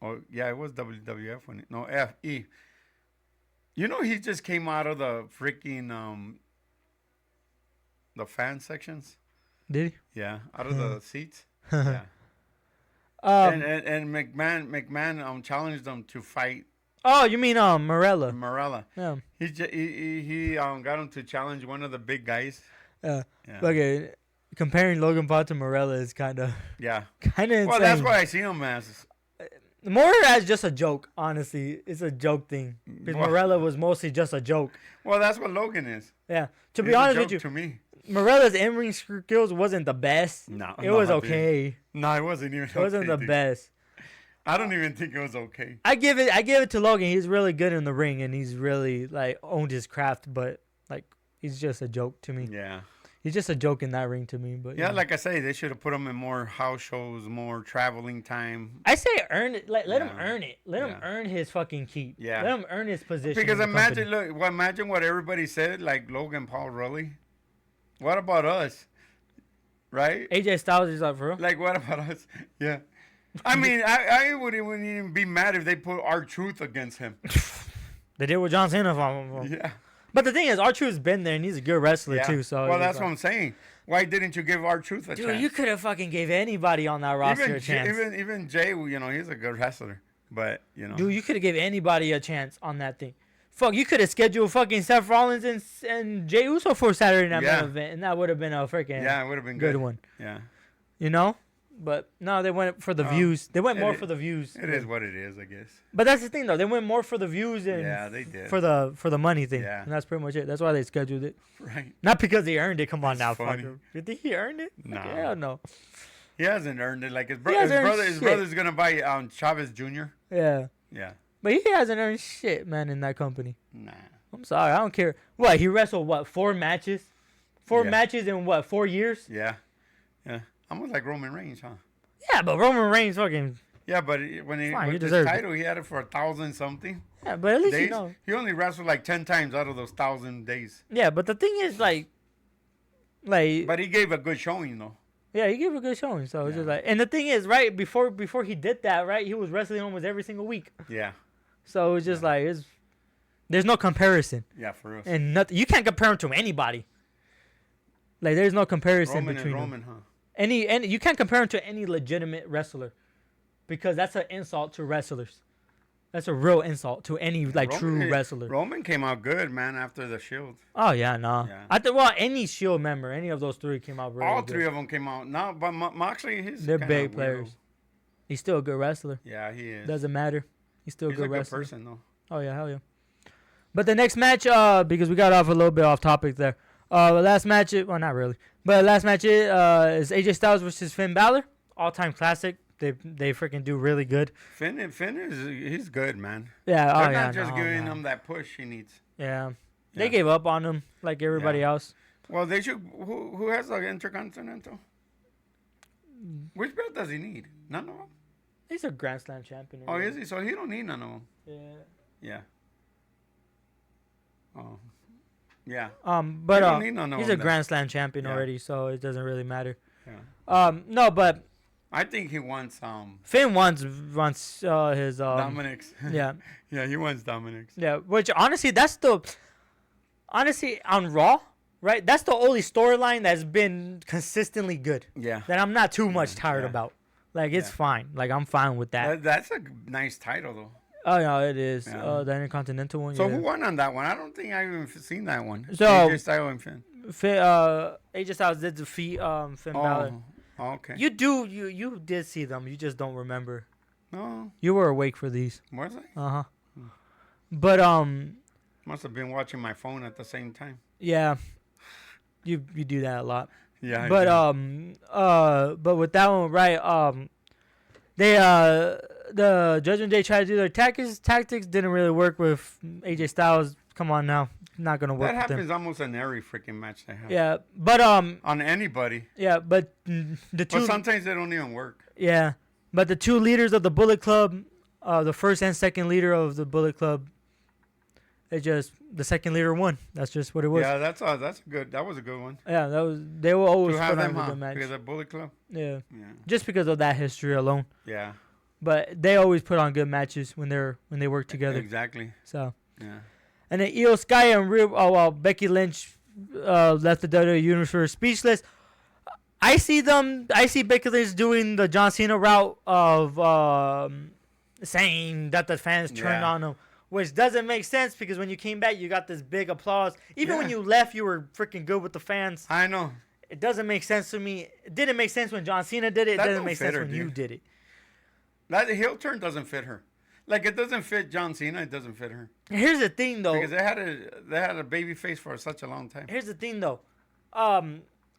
Oh, yeah, it was WWF. FE. You know, he just came out of the freaking, the fan sections. Did he? Yeah, out of the seats. Yeah. And McMahon challenged them to fight. Oh, you mean Morella? Morella. Yeah. He got him to challenge one of the big guys. Yeah. Okay. Comparing Logan Paul to Morella is kind of insane. Well, that's why I see him as more as just a joke. Honestly, it's a joke thing because Morella was mostly just a joke. Well, that's what Logan is. Yeah. To be honest with you, to me, Morella's in-ring skills wasn't the best. No, it was okay. No, it wasn't even. It wasn't the best. I don't even think it was okay. I give it to Logan. He's really good in the ring and he's really like owned his craft, but like he's just a joke to me. Yeah. He's just a joke in that ring to me, but yeah, like I say, they should have put him in more house shows, more traveling time. I say earn it. Let him earn it. Let him earn his fucking keep. Yeah. Let him earn his position. Because imagine what everybody said, like Logan Paul, really? What about us? Right? AJ Styles is like, for real? Like, what about us? Yeah. I mean, I wouldn't even be mad if they put R-Truth against him. They did with John Cena. Yeah. But the thing is, R-Truth's been there, and he's a good wrestler, too. So well, that's what I'm saying. Why didn't you give R-Truth a chance? Dude, you could have fucking gave anybody on that roster a chance. Even Jay, you know, he's a good wrestler. But, you know. Dude, you could have gave anybody a chance on that thing. Fuck, you could have scheduled fucking Seth Rollins and Jey Uso for Saturday Night Main Event, and that would have been a freaking it would have been good one. Yeah. You know? But no, they went for the views. They went more for the views. It is what it is, I guess. But that's the thing, though. They went more for the views and they did. for the money thing. Yeah. And that's pretty much it. That's why they scheduled it. Right. Not because he earned it. Come on that's now, fucker. You think he earned it? No. Like, hell no. He hasn't earned it. Like his brother's gonna buy Chavez Jr. Yeah. Yeah. But he hasn't earned shit, man, in that company. Nah. I'm sorry. I don't care. What, he wrestled 4 matches? 4 matches in 4 years? Yeah. Yeah. Almost like Roman Reigns, huh? Yeah, but Roman Reigns fucking... Yeah, but when he got the title, he had it for 1,000 something. Yeah, but at least days. you know. He only wrestled like 10 times out of those 1,000 days. Yeah, but the thing is, like... But he gave a good showing, though. Yeah, he gave a good showing. So it's just like... And the thing is, right, before he did that, right, he was wrestling almost every single week. Yeah. So it's just like... There's no comparison. Yeah, for real. And nothing. You can't compare him to anybody. Like, there's no comparison between them. Huh? Any you can't compare him to any legitimate wrestler, because that's an insult to wrestlers. That's a real insult to any true wrestler. Roman came out good, man, after the Shield. Oh yeah, no. Yeah. Any Shield member, any of those three came out really All good. three of them came out. No, but Moxley, they're big players. He's still a good wrestler. Yeah, he is. Doesn't matter. He's still a good wrestler. He's a good person, though. Oh yeah, hell yeah. But the next match, because we got off a little bit off topic there. The last match, well, not really, but the last match is AJ Styles versus Finn Balor. All-time classic. They freaking do really good. Finn he's good, man. Yeah, They're not just giving him that push he needs. Yeah. They gave up on him like everybody else. Well, they should. Who has the Intercontinental? Which belt does he need? None of them. He's a Grand Slam champion. Oh, is he? So he don't need none of them. Yeah. Yeah. Oh. Yeah. But he's a Grand Slam champion already, so it doesn't really matter. Yeah. No, but I think he wants Finn wants his Dominic's. Yeah. Yeah, he wants Dominic's. Yeah, which honestly on Raw, right? That's the only storyline that's been consistently good. Yeah. That I'm not too much tired about. Like, it's fine. Like, I'm fine with that. That's a nice title, though. Oh, no, it is. Yeah. The Intercontinental one. So who won on that one? I don't think I even seen that one. So AJ Styles and Finn. AJ Styles did defeat Finn Balor. Oh, okay. You did see them. You just don't remember. No. You were awake for these. Was I? Uh-huh. But must have been watching my phone at the same time. Yeah. You do that a lot. Yeah. But with that one, right, the Judgment Day tried to do their tactics didn't really work with AJ Styles. Come on now. Not gonna work. That happens almost in every freaking match they have. Yeah. But on anybody. Yeah, but But sometimes they don't even work. Yeah. But the two leaders of the Bullet Club, the first and second leader of the Bullet Club, the second leader won. That's just what it was. Yeah, that was a good one. Yeah, they will always put on a good match. Because of Bullet Club? Yeah. Just because of that history alone. Yeah. But they always put on good matches when they work together. Exactly. So. Yeah. And then Io Sky and Becky Lynch left the WWE Universe speechless. I see Becky Lynch doing the John Cena route of saying that the fans turned on them, which doesn't make sense because when you came back, you got this big applause. Even when you left, you were freaking good with the fans. I know. It doesn't make sense to me. It didn't make sense when John Cena did it. It doesn't make sense when you did it. That heel turn doesn't fit her. Like, it doesn't fit John Cena. It doesn't fit her. Here's the thing, though. Because they had a baby face for such a long time. Here's the thing, though.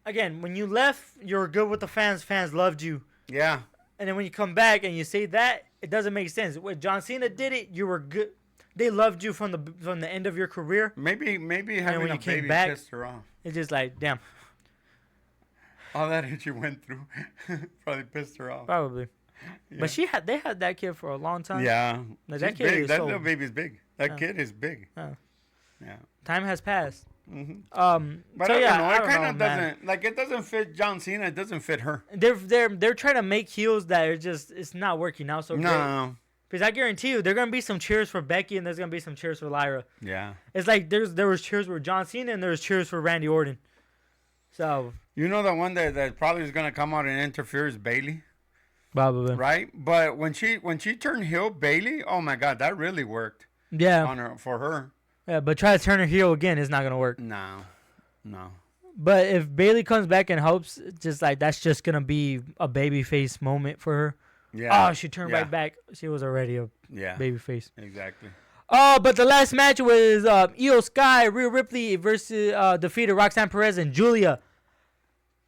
Again, when you left, you were good with the fans. Fans loved you. Yeah. And then when you come back and you say that, it doesn't make sense. When John Cena did it, you were good. They loved you from the end of your career. Maybe having a baby pissed her off. It's just like, damn. All that you went through probably pissed her off. Probably. Yeah. But they had that kid for a long time. Yeah. Like, that kid is that little baby's big. That kid is big. Yeah. Time has passed. Mm-hmm. But so, I don't know. It kind of doesn't, like, it doesn't fit John Cena. It doesn't fit her. They're trying to make heels that are just, it's not working out so great. No. Because I guarantee you, there are gonna be some cheers for Becky and there's gonna be some cheers for Lyra. Yeah. It's like there was cheers for John Cena and there was cheers for Randy Orton. So. You know the one that probably is gonna come out and interfere is Bayley. Probably. Right, but when she turned heel, Bayley, oh my God, that really worked. Yeah. For her. Yeah, but try to turn her heel again, it's not gonna work. No. But if Bayley comes back and helps, just like that's just gonna be a babyface moment for her. Yeah. Oh, she turned right back. She was already a babyface. Exactly. But the last match was Io Sky, Rhea Ripley versus defeated Roxanne Perez and Julia.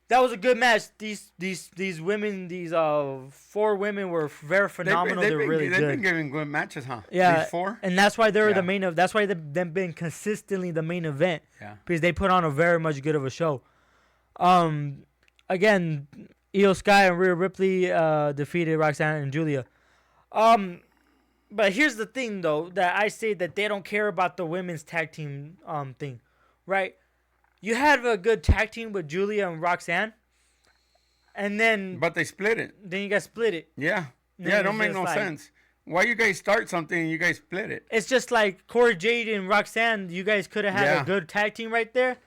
That was a good match. These women, these 4 women were very phenomenal. They're really good. They've been giving good matches, huh? Yeah. These 4? And that's why they're the main of. That's why they've been consistently the main event. Yeah. Because they put on a very much good of a show. Again, Io Sky and Rhea Ripley defeated Roxanne and Julia. But here's the thing, though, that I say that they don't care about the women's tag team thing, right? You had a good tag team with Julia and Roxanne, and then... But they split it. Then you got split it. Yeah. Yeah, it don't make no sense. Why you guys start something and you guys split it? It's just like Cora Jade and Roxanne. You guys could have had a good tag team right there.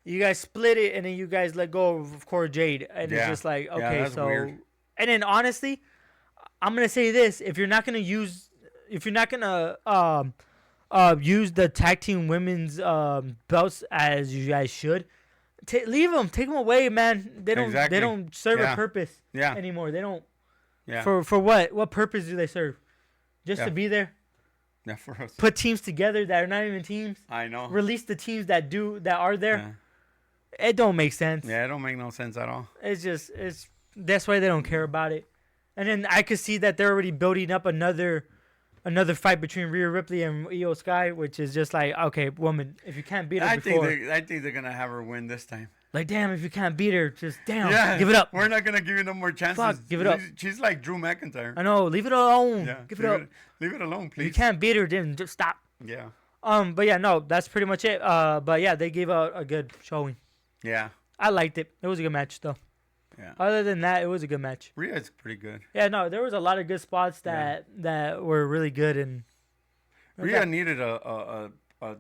You guys split it, and then you guys let go of Cora Jade. And it's just like, okay, that's so. weird. And then honestly, I'm going to say this. If you're not going to use the tag team women's belts as you guys should, leave them. Take them away, man. They don't serve a purpose anymore. They don't. Yeah. For what? What purpose do they serve? Just to be there? Yeah, for us. Put teams together that are not even teams. I know. Release the teams that are there. Yeah. It don't make sense. Yeah, it don't make no sense at all. That's why they don't care about it. And then I could see that they're already building up another fight between Rhea Ripley and Io Sky, which is just like, okay, woman, if you can't beat her I before. think they're gonna have her win this time. Like, damn, if you can't beat her, just give it up. We're not gonna give you no more chances. Fuck, give it up. She's like Drew McIntyre. I know, leave it alone. Yeah, give it up. Leave it alone, please. If you can't beat her, then just stop. Yeah. But yeah, no, that's pretty much it. But yeah, they gave out a good showing. Yeah. I liked it. It was a good match, though. Yeah. Other than that, it was a good match. Rhea's pretty good. Yeah, no, there was a lot of good spots that were really good, and Rhea needed a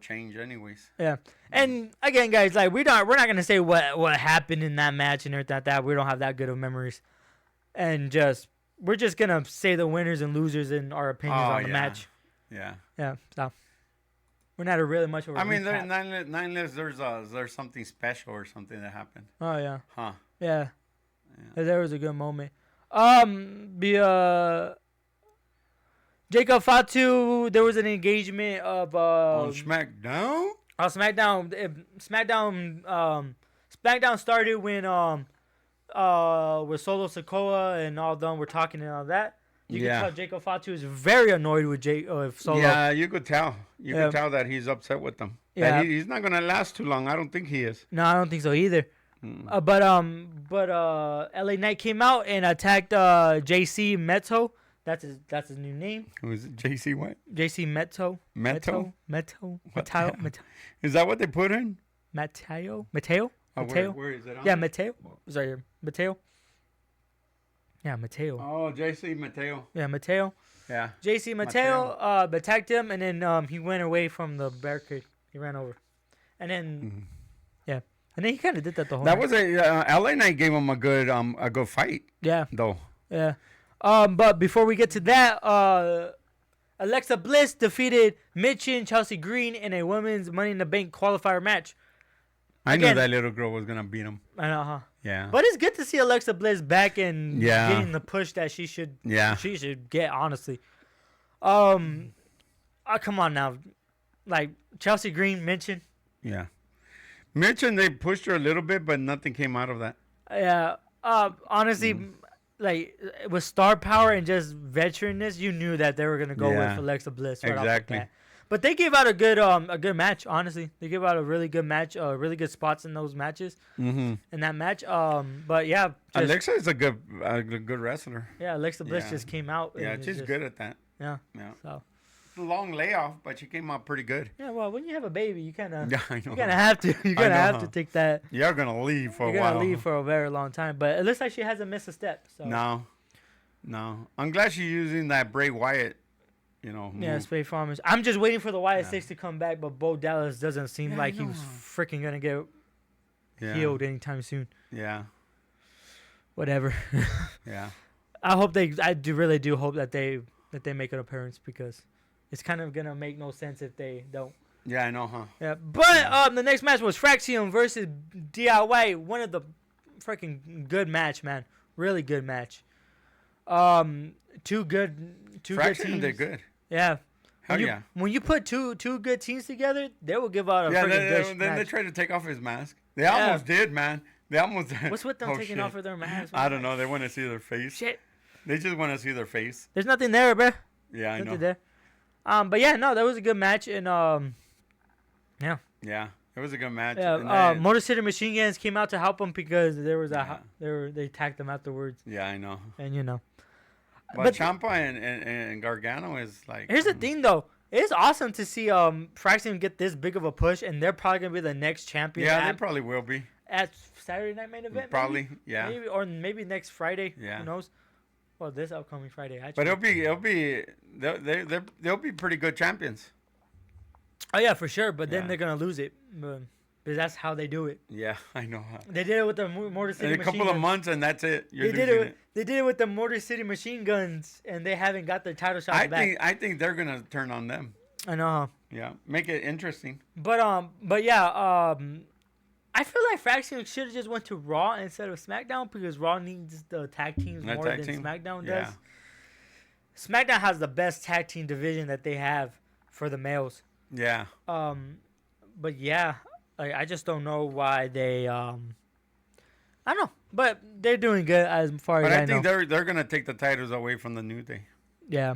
change, anyways. Yeah, and again, guys, like we're not gonna say what happened in that match and everything like that. We don't have that good of memories, and we're just gonna say the winners and losers in our opinions on the match. Yeah. Yeah. So we're not really much of a. I mean, nine lives. There's something special or something that happened. Oh yeah. Huh. Yeah. There was a good moment. Jacob Fatu, there was an engagement of on SmackDown. On SmackDown, SmackDown started when with Solo Sikoa and all them were talking and all that. You can tell Jacob Fatu is very annoyed with Solo. Yeah, you could tell. You could tell that he's upset with them. Yeah, he's not gonna last too long. I don't think he is. No, I don't think so either. But LA Knight came out and attacked JC Meto. That's his new name. Who is it? JC what? JC Meto. Meto. Mateo. Is that what they put in? Mateo. Oh, where is it? Yeah, Mateo. Sorry, Mateo. Yeah, Mateo. Oh, JC Mateo. Yeah, Mateo. Yeah. JC Mateo attacked him, and then he went away from the barricade. He ran over, and then and then he kind of did that the whole. That night. was LA Knight gave him a good fight. Yeah. Though. Yeah. But before we get to that, Alexa Bliss defeated Mitchin, Chelsea Green in a women's Money in the Bank qualifier match. I knew that little girl was gonna beat him. I know, huh? Yeah. But it's good to see Alexa Bliss back and getting the push that she should. Yeah. She should get, honestly. Come on now, like Chelsea Green, Mitchin. Yeah. Mitchin, they pushed her a little bit, but nothing came out of that. Yeah. Honestly. Like with star power and just veteranness, you knew that they were gonna go with Alexa Bliss. Right exactly. Off the bat. But they gave out a good match. Honestly, they gave out a really good match. Really good spots in those matches. In that match. But yeah, Alexa is a good wrestler. Yeah, Alexa Bliss just came out. Yeah, she's good at that. Yeah. So. A long layoff, but she came out pretty good. Yeah, well, when you have a baby, you kind of I know. you kind of have to take that. You're gonna leave for a while. You're gonna leave for a very long time, but it looks like she hasn't missed a step. So. No. I'm glad she's using that Bray Wyatt. Move. Yeah, Spade Farmers. I'm just waiting for the Wyatt Six to come back, but Bo Dallas doesn't seem like he was freaking gonna get healed anytime soon. Yeah. Whatever. Yeah. I really do hope that they make an appearance because. It's kind of going to make no sense if they don't. Yeah, I know, huh? Yeah, but the next match was Fraxium versus DIY. One of the freaking good match, man. Really good match. Two good teams. Fraxium did good. Yeah. Hell yeah. When you put two good teams together, they will give out a freaking good match. Then they tried to take off his mask. They almost did, man. They almost did. What's with them taking off of their masks? I don't know. They want to see their face. Shit. They just want to see their face. There's nothing there, bro. Yeah, I know. There. But yeah, no, that was a good match, and yeah. Yeah, it was a good match. Yeah, Motor City Machine Guns came out to help them because there was they attacked them afterwards. Yeah, I know. And but Ciampa and Gargano is like. Here's the thing, though. It's awesome to see Fraxium get this big of a push, and they're probably gonna be the next champion. Yeah, they probably will be at Saturday Night Main Event. Probably, maybe? yeah. Maybe next Friday. Yeah. Who knows? Well, this upcoming Friday, actually. But they'll be pretty good champions. Oh yeah, for sure. But then Yeah. they're gonna lose it, because that's how they do it. Yeah, I know. They did it with the Motor City In a Machine couple of Guns. months, and that's it. You're They did losing it. They did it with the Motor City Machine Guns, and they haven't got their title shots back. I think they're gonna turn on them. I know. Yeah, make it interesting. But yeah, I feel like Fraction should have just went to Raw instead of SmackDown because Raw needs the tag teams That more tag than team? SmackDown Yeah. does. SmackDown has the best tag team division that they have for the males. Yeah. But yeah, like I just don't know why they I don't know, but they're doing good as far But as I think know. they're gonna take the titles away from the New Day. Yeah.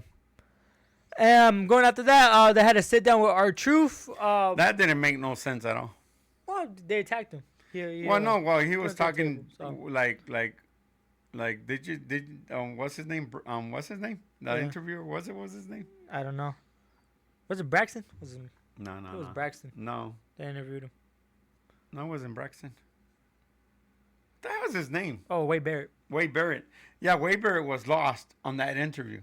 Going after that, they had to sit down with R-Truth. That didn't make no sense at all. Well, they attacked him. He He was went to the talking table, so. like what's his name? What's his name? The Yeah. interviewer what's his name? I don't know. Was it Braxton? It No, was no. Braxton. No. They interviewed him. No, it wasn't Braxton. That was his name. Oh, Wade Barrett. Wade Barrett. Yeah, Wade Barrett was lost on that interview.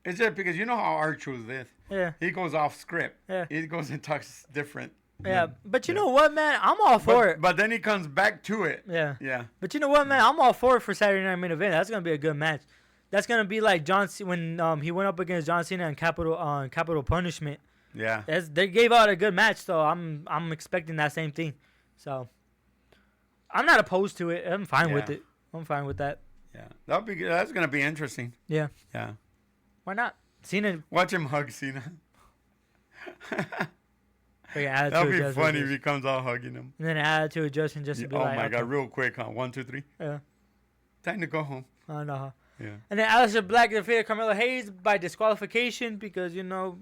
It's just because you know how R-Truth is. Yeah. He goes off script. Yeah. He goes and talks different. Yeah. But you know what, man? I'm all for it. But then he comes back to it. Yeah. Yeah. But you know what, man? I'm all for it for Saturday Night Main Event. That's gonna be a good match. That's gonna be like John C- when he went up against John Cena on Capital Punishment. Yeah. They gave out a good match, so I'm expecting that same thing. So I'm not opposed to it. I'm fine with Yeah. it. I'm fine with that. Yeah. That'll be good. That's gonna be interesting. Yeah. Yeah. Why not? Cena. Watch him hug Cena. That'll be funny if he comes out hugging him. And then add to Justin just to be Oh like, my okay. god, real quick, huh? 1, 2, 3. Yeah. Time to go home. I know. Yeah. And then Aleister Black defeated Carmelo Hayes by disqualification because the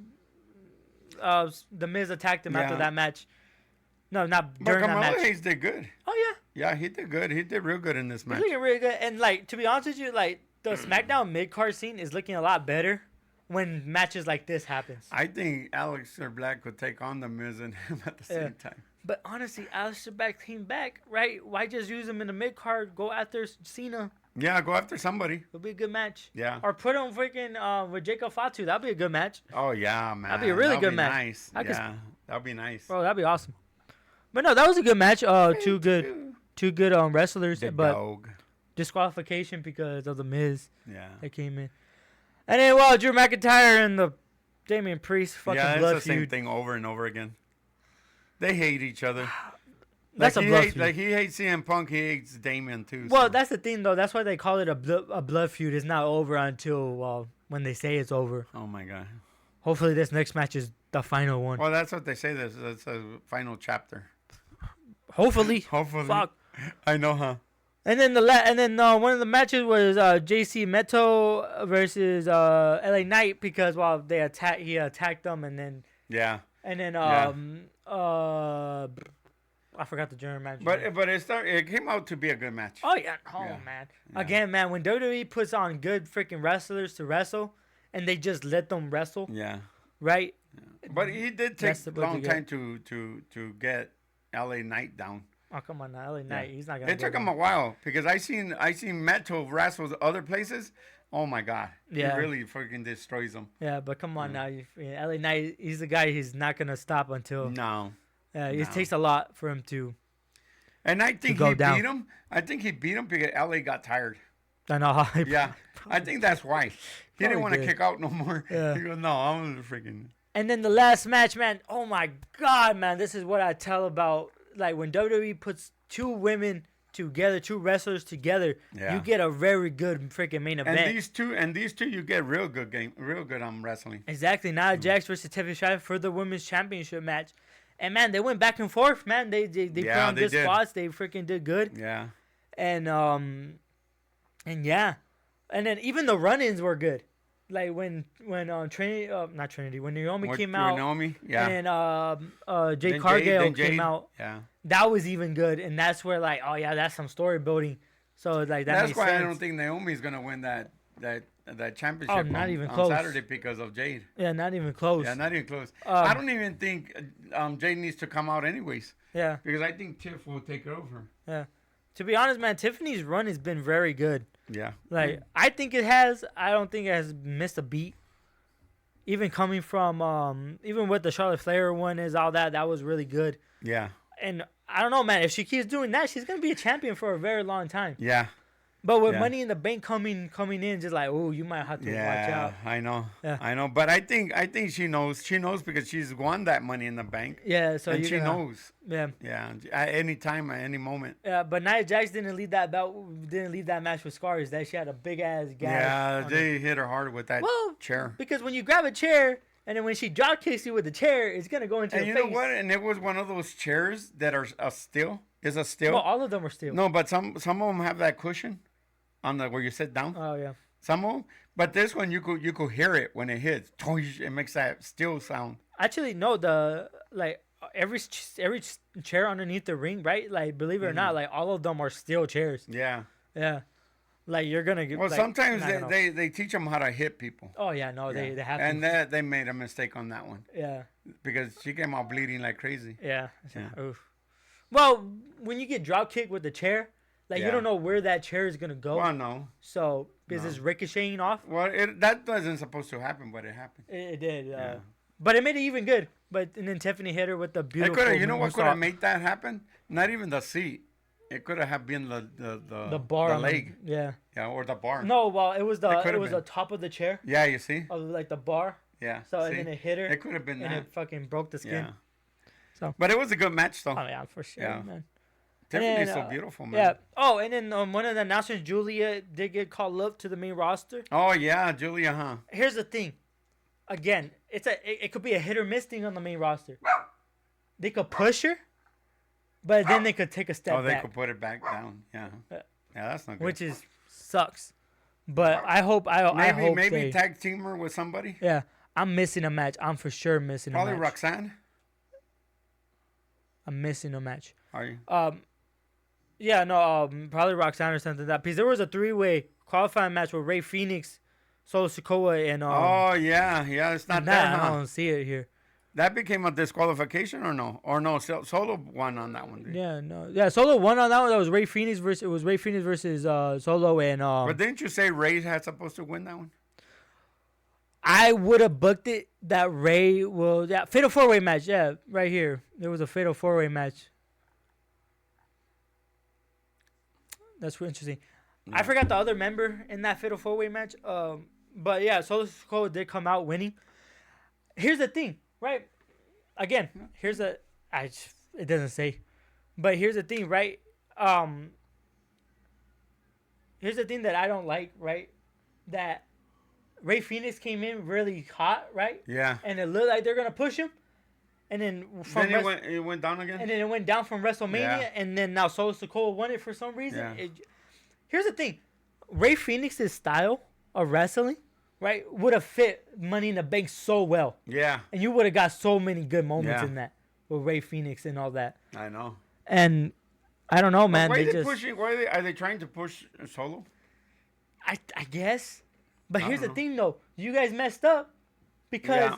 Miz attacked him after Yeah. that match. No, not But during that Carmelo match. Hayes did good. Oh Yeah, he did good. He did real good in this yeah, match. he's looking really good. And like to be honest with you, like the SmackDown mid card scene is looking a lot better when matches like this happens. I think Aleister Black could take on the Miz and him at the same time. But honestly, Aleister Black came back, right? Why just use him in the mid card? Go after Cena. Yeah, go after somebody. It'll be a good match. Yeah. Or put him freaking with Jacob Fatu. That'd be a good match. Oh yeah, man. That'd be a really good be match. Nice. I could- Yeah, that'd be nice. Bro, that'd be awesome. But no, that was a good match. Two good wrestlers, The but dog. disqualification because of the Miz Yeah. that came in. And then Drew McIntyre and the Damian Priest fucking Yeah, blood it's the same feud. thing over and over again. They hate each other. That's a blood feud. Like he hates CM Punk, he hates Damien too. Well, so. that's the thing though. That's why they call it a blood feud. It's not over until when they say it's over. Oh my god. Hopefully, this next match is the final one. Well, that's what they say. That's a final chapter. Hopefully. Hopefully. Fuck. I know, huh? And then one of the matches was JC Meto versus LA Knight because he attacked them and then Yeah. I forgot the German match. But it came out to be a good match. Oh yeah, Yeah. man. Yeah. Again, man, when WWE puts on good freaking wrestlers to wrestle, and they just let them wrestle, Yeah. right? But he did take That's a the long good. time to get LA Knight down. Oh come on, now, LA Knight, he's not gonna. It took him a while because I seen Meto wrestle other places. Oh my god. Yeah. He really freaking destroys them. Yeah, but come on now, LA Knight, he's the guy. He's not gonna stop until. No. It No. takes a lot for him to. And I think go he down. beat him. I think he beat him because LA got tired. I know how. Yeah. I think that's why. He didn't Probably want to did. kick out no more. Yeah. He goes, no, I'm freaking. And then the last match, man. Oh my God, man. This is what I tell about like when WWE puts two women together, two wrestlers together, Yeah. you get a very good freaking main event. And these two, you get real good wrestling. Exactly. Nia Jax versus Tiffany Stratton for the women's championship match. And man, they went back and forth, man. They put Yeah, on they good did. spots. They freaking did good. Yeah. And yeah. And then even the run-ins were good. Like when Trinity, not Trinity, when Naomi came out, Naomi, yeah. and Jade Then Cargill then came Jade, out, Yeah. that was even good. And that's where like, oh yeah, that's some story building. So like that That's makes why sense. I don't think Naomi's gonna win that championship not even on close. Saturday because of Jade. Yeah, not even close. Yeah, not even close. I don't even think Jade needs to come out anyways Yeah. because I think Tiff will take over. Yeah. To be honest, man, Tiffany's run has been very good. Yeah. Like, I think it has. I don't think it has missed a beat. Even coming from, even with the Charlotte Flair one all that was really good. Yeah. And I don't know, man. If she keeps doing that, she's gonna be a champion for a very long time. Yeah. But with Money in the Bank coming in, just like, oh, you might have to watch out. I know. Yeah. I know. But I think she knows. She knows because she's won that Money in the Bank. Yeah. So and she knows. Yeah. Yeah. At any time, at any moment. Yeah. But Nia Jax didn't leave that match with scars. That she had a big ass gash. Yeah. They hit her hard with that chair. Because when you grab a chair. And then when she drop kicks you with the chair, it's gonna go into your face. And you know what? And it was one of those chairs that are a steel. Is a steel. Well, all of them are steel. No, but some of them have that cushion on the where you sit down. Oh yeah. Some of them, but this one you could hear it when it hits. It makes that steel sound. Actually, no. The every chair underneath the ring, right? Like, believe it or not, like all of them are steel chairs. Yeah. Yeah. Like you're gonna get. Well, like, sometimes they teach them how to hit people. Oh yeah, no, they have to. And they made a mistake on that one. Yeah. Because she came out bleeding like crazy. Yeah. Oof. Well, when you get drop kicked with the chair, like you don't know where that chair is gonna go. Well, no. So because it's ricocheting off. Well, that wasn't supposed to happen, but it happened. It did. But it made it even good. But and then Tiffany hit her with the beautiful. You know what could have made that happen? Not even the seat. It could have been the bar, the leg. Yeah, or the bar. No, well, it was the top of the chair. Yeah, you see. Of like the bar. Yeah. So and then it hit her. It could have been and it fucking broke the skin. Yeah. So. But it was a good match, though. Oh yeah, for sure, man. Tiffany's so beautiful, man. Yeah. Oh, and then one of the announcers, Julia, did get called up to the main roster. Oh yeah, Julia, huh? Here's the thing. Again, it could be a hit or miss thing on the main roster. They could push her. But then they could take a step back. Oh, they could put it back down. Yeah. Yeah, that's not good. Which sucks. But I hope maybe tag team her with somebody. Yeah. I'm missing a match. I'm for sure missing a match. Probably Roxanne. I'm missing a match. Are you? Yeah, no, probably Roxanne or something like that. Because there was a 3-way qualifying match with Rey Fenix, Solo Sikoa, and oh yeah, it's not that. I don't see it here. That became a disqualification or no? Or no, Solo won on that one. Dude. Yeah, Solo won on that one. That was Rey Fenix versus Solo and. But didn't you say Rey had supposed to win that one? I would have booked it that Rey will. Yeah, fatal 4-way match. Yeah, right here. There was a fatal 4-way match. That's really interesting. Yeah. I forgot the other member in that fatal 4-way match. But yeah, Solo Sikoa did come out winning. Here's the thing. Right, again, it doesn't say, but here's the thing, right? Here's the thing that I don't like, right? That Rey Fenix came in really hot, right? Yeah. And it looked like they're gonna push him, and then it went down again. And then it went down from WrestleMania, and then now Solo Sikoa won it for some reason. Yeah. Here's the thing, Rey Fenix's style of wrestling. Right, would have fit Money in the Bank so well. Yeah. And you would have got so many good moments in that with Rey Fenix and all that. I know. And I don't know, man. Why are they trying to push Solo? I guess. But here's the thing, though. You guys messed up because,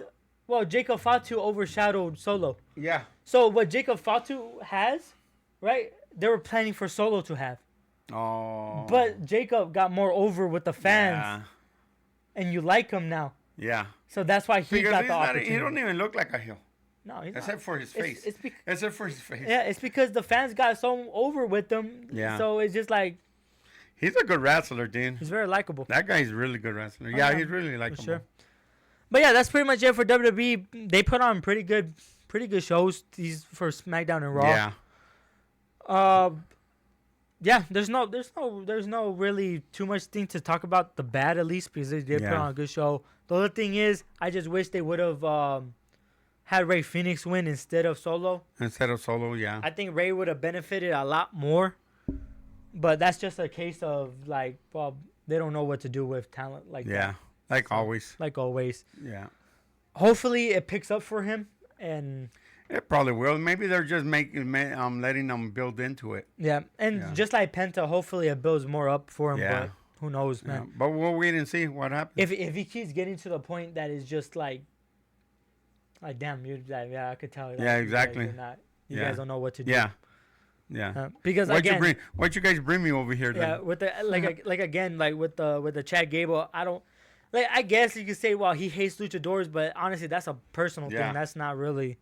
Jacob Fatu overshadowed Solo. Yeah. So what Jacob Fatu has, right, they were planning for Solo to have. Oh. But Jacob got more over with the fans. Yeah. And you like him now. Yeah. So that's why he got the opportunity. He don't even look like a heel. No, he's Except not. for his face. Except for his face. Yeah, it's because the fans got so over with him. Yeah. So it's just like. He's a good wrestler, dude. He's very likable. That guy's a really good wrestler. Yeah, he's really likable. Sure. But yeah, that's pretty much it for WWE. They put on pretty good shows. These for SmackDown and Raw. Yeah. Yeah, there's no really too much thing to talk about the bad, at least, because they did put on a good show. The other thing is, I just wish they would have had Rey Fenix win instead of Solo. Yeah. I think Rey would have benefited a lot more, but that's just a case of like, well, they don't know what to do with talent like that. Yeah, like always. Like always. Yeah. Hopefully, it picks up for him and. It probably will. Maybe they're just letting them build into it. Yeah, and just like Penta, hopefully it builds more up for him. Yeah. But who knows, man? Yeah. But we'll wait and see what happens. If he keeps getting to the point that is just like damn, I could tell. Yeah, exactly. You guys don't know what to do. Yeah. Yeah. Because Why'd you guys bring me over here then? yeah, with the with the Chad Gable, I don't like. I guess you could say, well, he hates luchadors, but honestly, that's a personal thing. That's not really.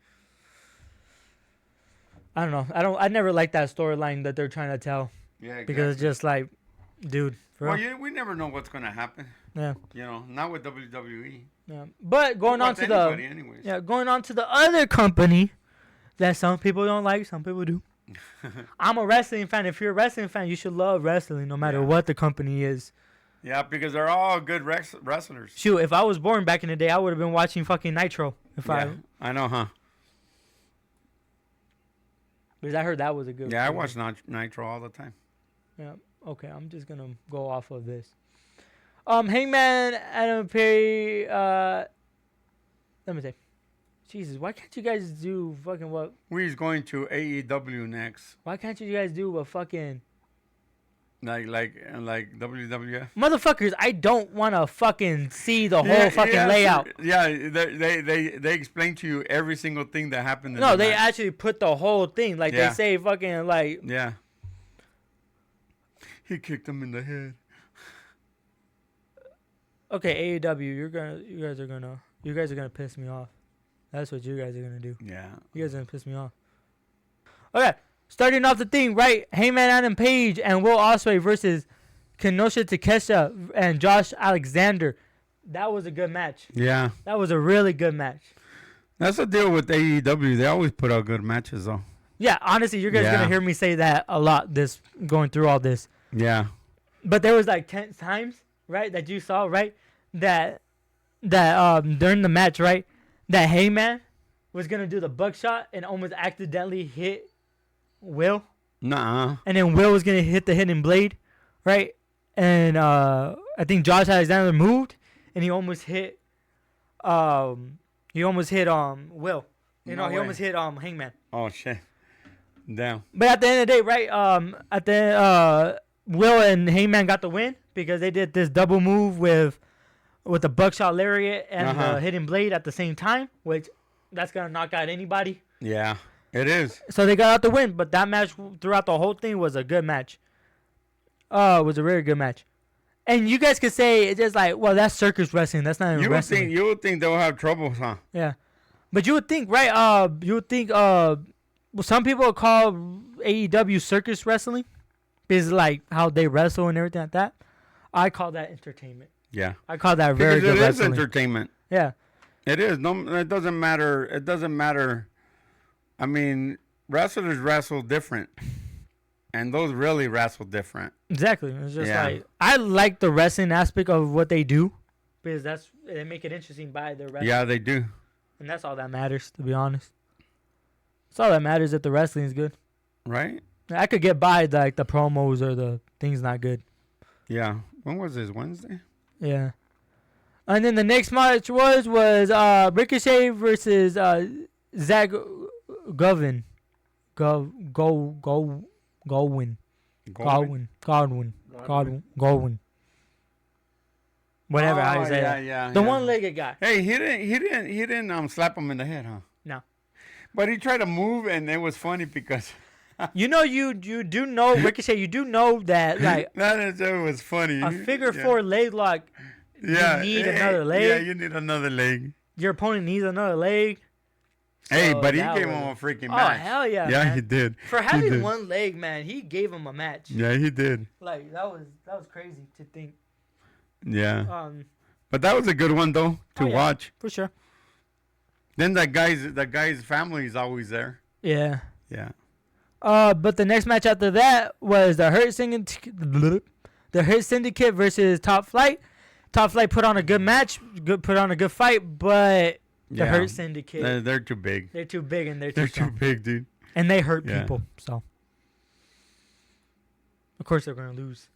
I don't know. I never liked that storyline that they're trying to tell. Yeah, exactly. Because it's just like, dude. We never know what's gonna happen. Yeah. Not with WWE. Yeah. But going on to going on to the other company that some people don't like, some people do. I'm a wrestling fan. If you're a wrestling fan, you should love wrestling, no matter what the company is. Yeah, because they're all good wrestlers. Shoot, if I was born back in the day, I would have been watching fucking Nitro. I know, huh? Because I heard that was a good. Yeah, I watch Nitro all the time. Yeah. Okay, I'm just gonna go off of this. Hangman Adam Page. Let me say, Jesus, why can't you guys do fucking what? We're going to AEW next. Why can't you guys do a fucking like WWF? Motherfuckers, I don't want to fucking see the whole fucking layout. Yeah, they explain to you every single thing that happened. No, they actually put the whole thing. Like they say fucking like. Yeah. He kicked him in the head. Okay, AEW, you guys are gonna piss me off. That's what you guys are gonna do. Yeah. You guys are gonna piss me off. Okay, starting off the thing, right? Hangman Adam Page and Will Ospreay versus Kenosha Takesha and Josh Alexander. That was a good match. Yeah. That was a really good match. That's the deal with AEW. They always put out good matches, though. Yeah, honestly, you guys are gonna hear me say that a lot. Going through all this. Yeah. But there was like 10 times, right, that you saw, right, that during the match, right, that Heyman was gonna do the buckshot and almost accidentally hit Will. Nuh-uh. And then Will was gonna hit the hidden blade, right? And I think Josh Alexander moved, and he almost hit Will. He almost hit he almost hit Hangman. Oh shit. Damn. But at the end of the day, right? Will and Heyman got the win because they did this double move with the buckshot lariat and the hidden blade at the same time, which that's gonna knock out anybody. Yeah, it is. So they got out the win, but that match throughout the whole thing was a good match. It was a really good match. And you guys could say it's just like, well, that's circus wrestling. That's not even wrestling. You would think they'll have trouble, huh? Yeah, but you would think, right? You would think, well, some people call AEW circus wrestling. Is like how they wrestle and everything like that. I call that entertainment. Yeah. I call that very good wrestling. It is entertainment. Yeah. It is. No, it doesn't matter. It doesn't matter. I mean, wrestlers wrestle different. And those really wrestle different. Exactly. It's just like, I like the wrestling aspect of what they do. Because they make it interesting by their wrestling. Yeah, they do. And that's all that matters, to be honest. That's all that matters if the wrestling is good. Right? I could get by like the promos or the things not good. Yeah. When was this? Wednesday? Yeah. And then the next match was Ricochet versus Zach Godwin. Godwin. Whatever how you say that. Yeah. The one-legged guy. Hey, he didn't slap him in the head, huh? No. But he tried to move, and it was funny because. You know, you do know, Ricochet, you do know that, like. That was funny. A figure four leg lock, you need another leg. Yeah, you need another leg. Your opponent needs another leg. Hey, but he gave him a freaking match. Oh, hell yeah, Yeah, man. he did. For having one leg, man, he gave him a match. Yeah, he did. Like, that was crazy to think. Yeah. But that was a good one, though, to watch. For sure. Then that guy's family is always there. Yeah. Yeah. But the next match after that was the Hurt Syndicate versus Top Flight. Top Flight put on a good match, put on a good fight, but the Hurt Syndicate they're too big. They're too big and they're too big, dude. And they hurt people, so of course they're gonna lose.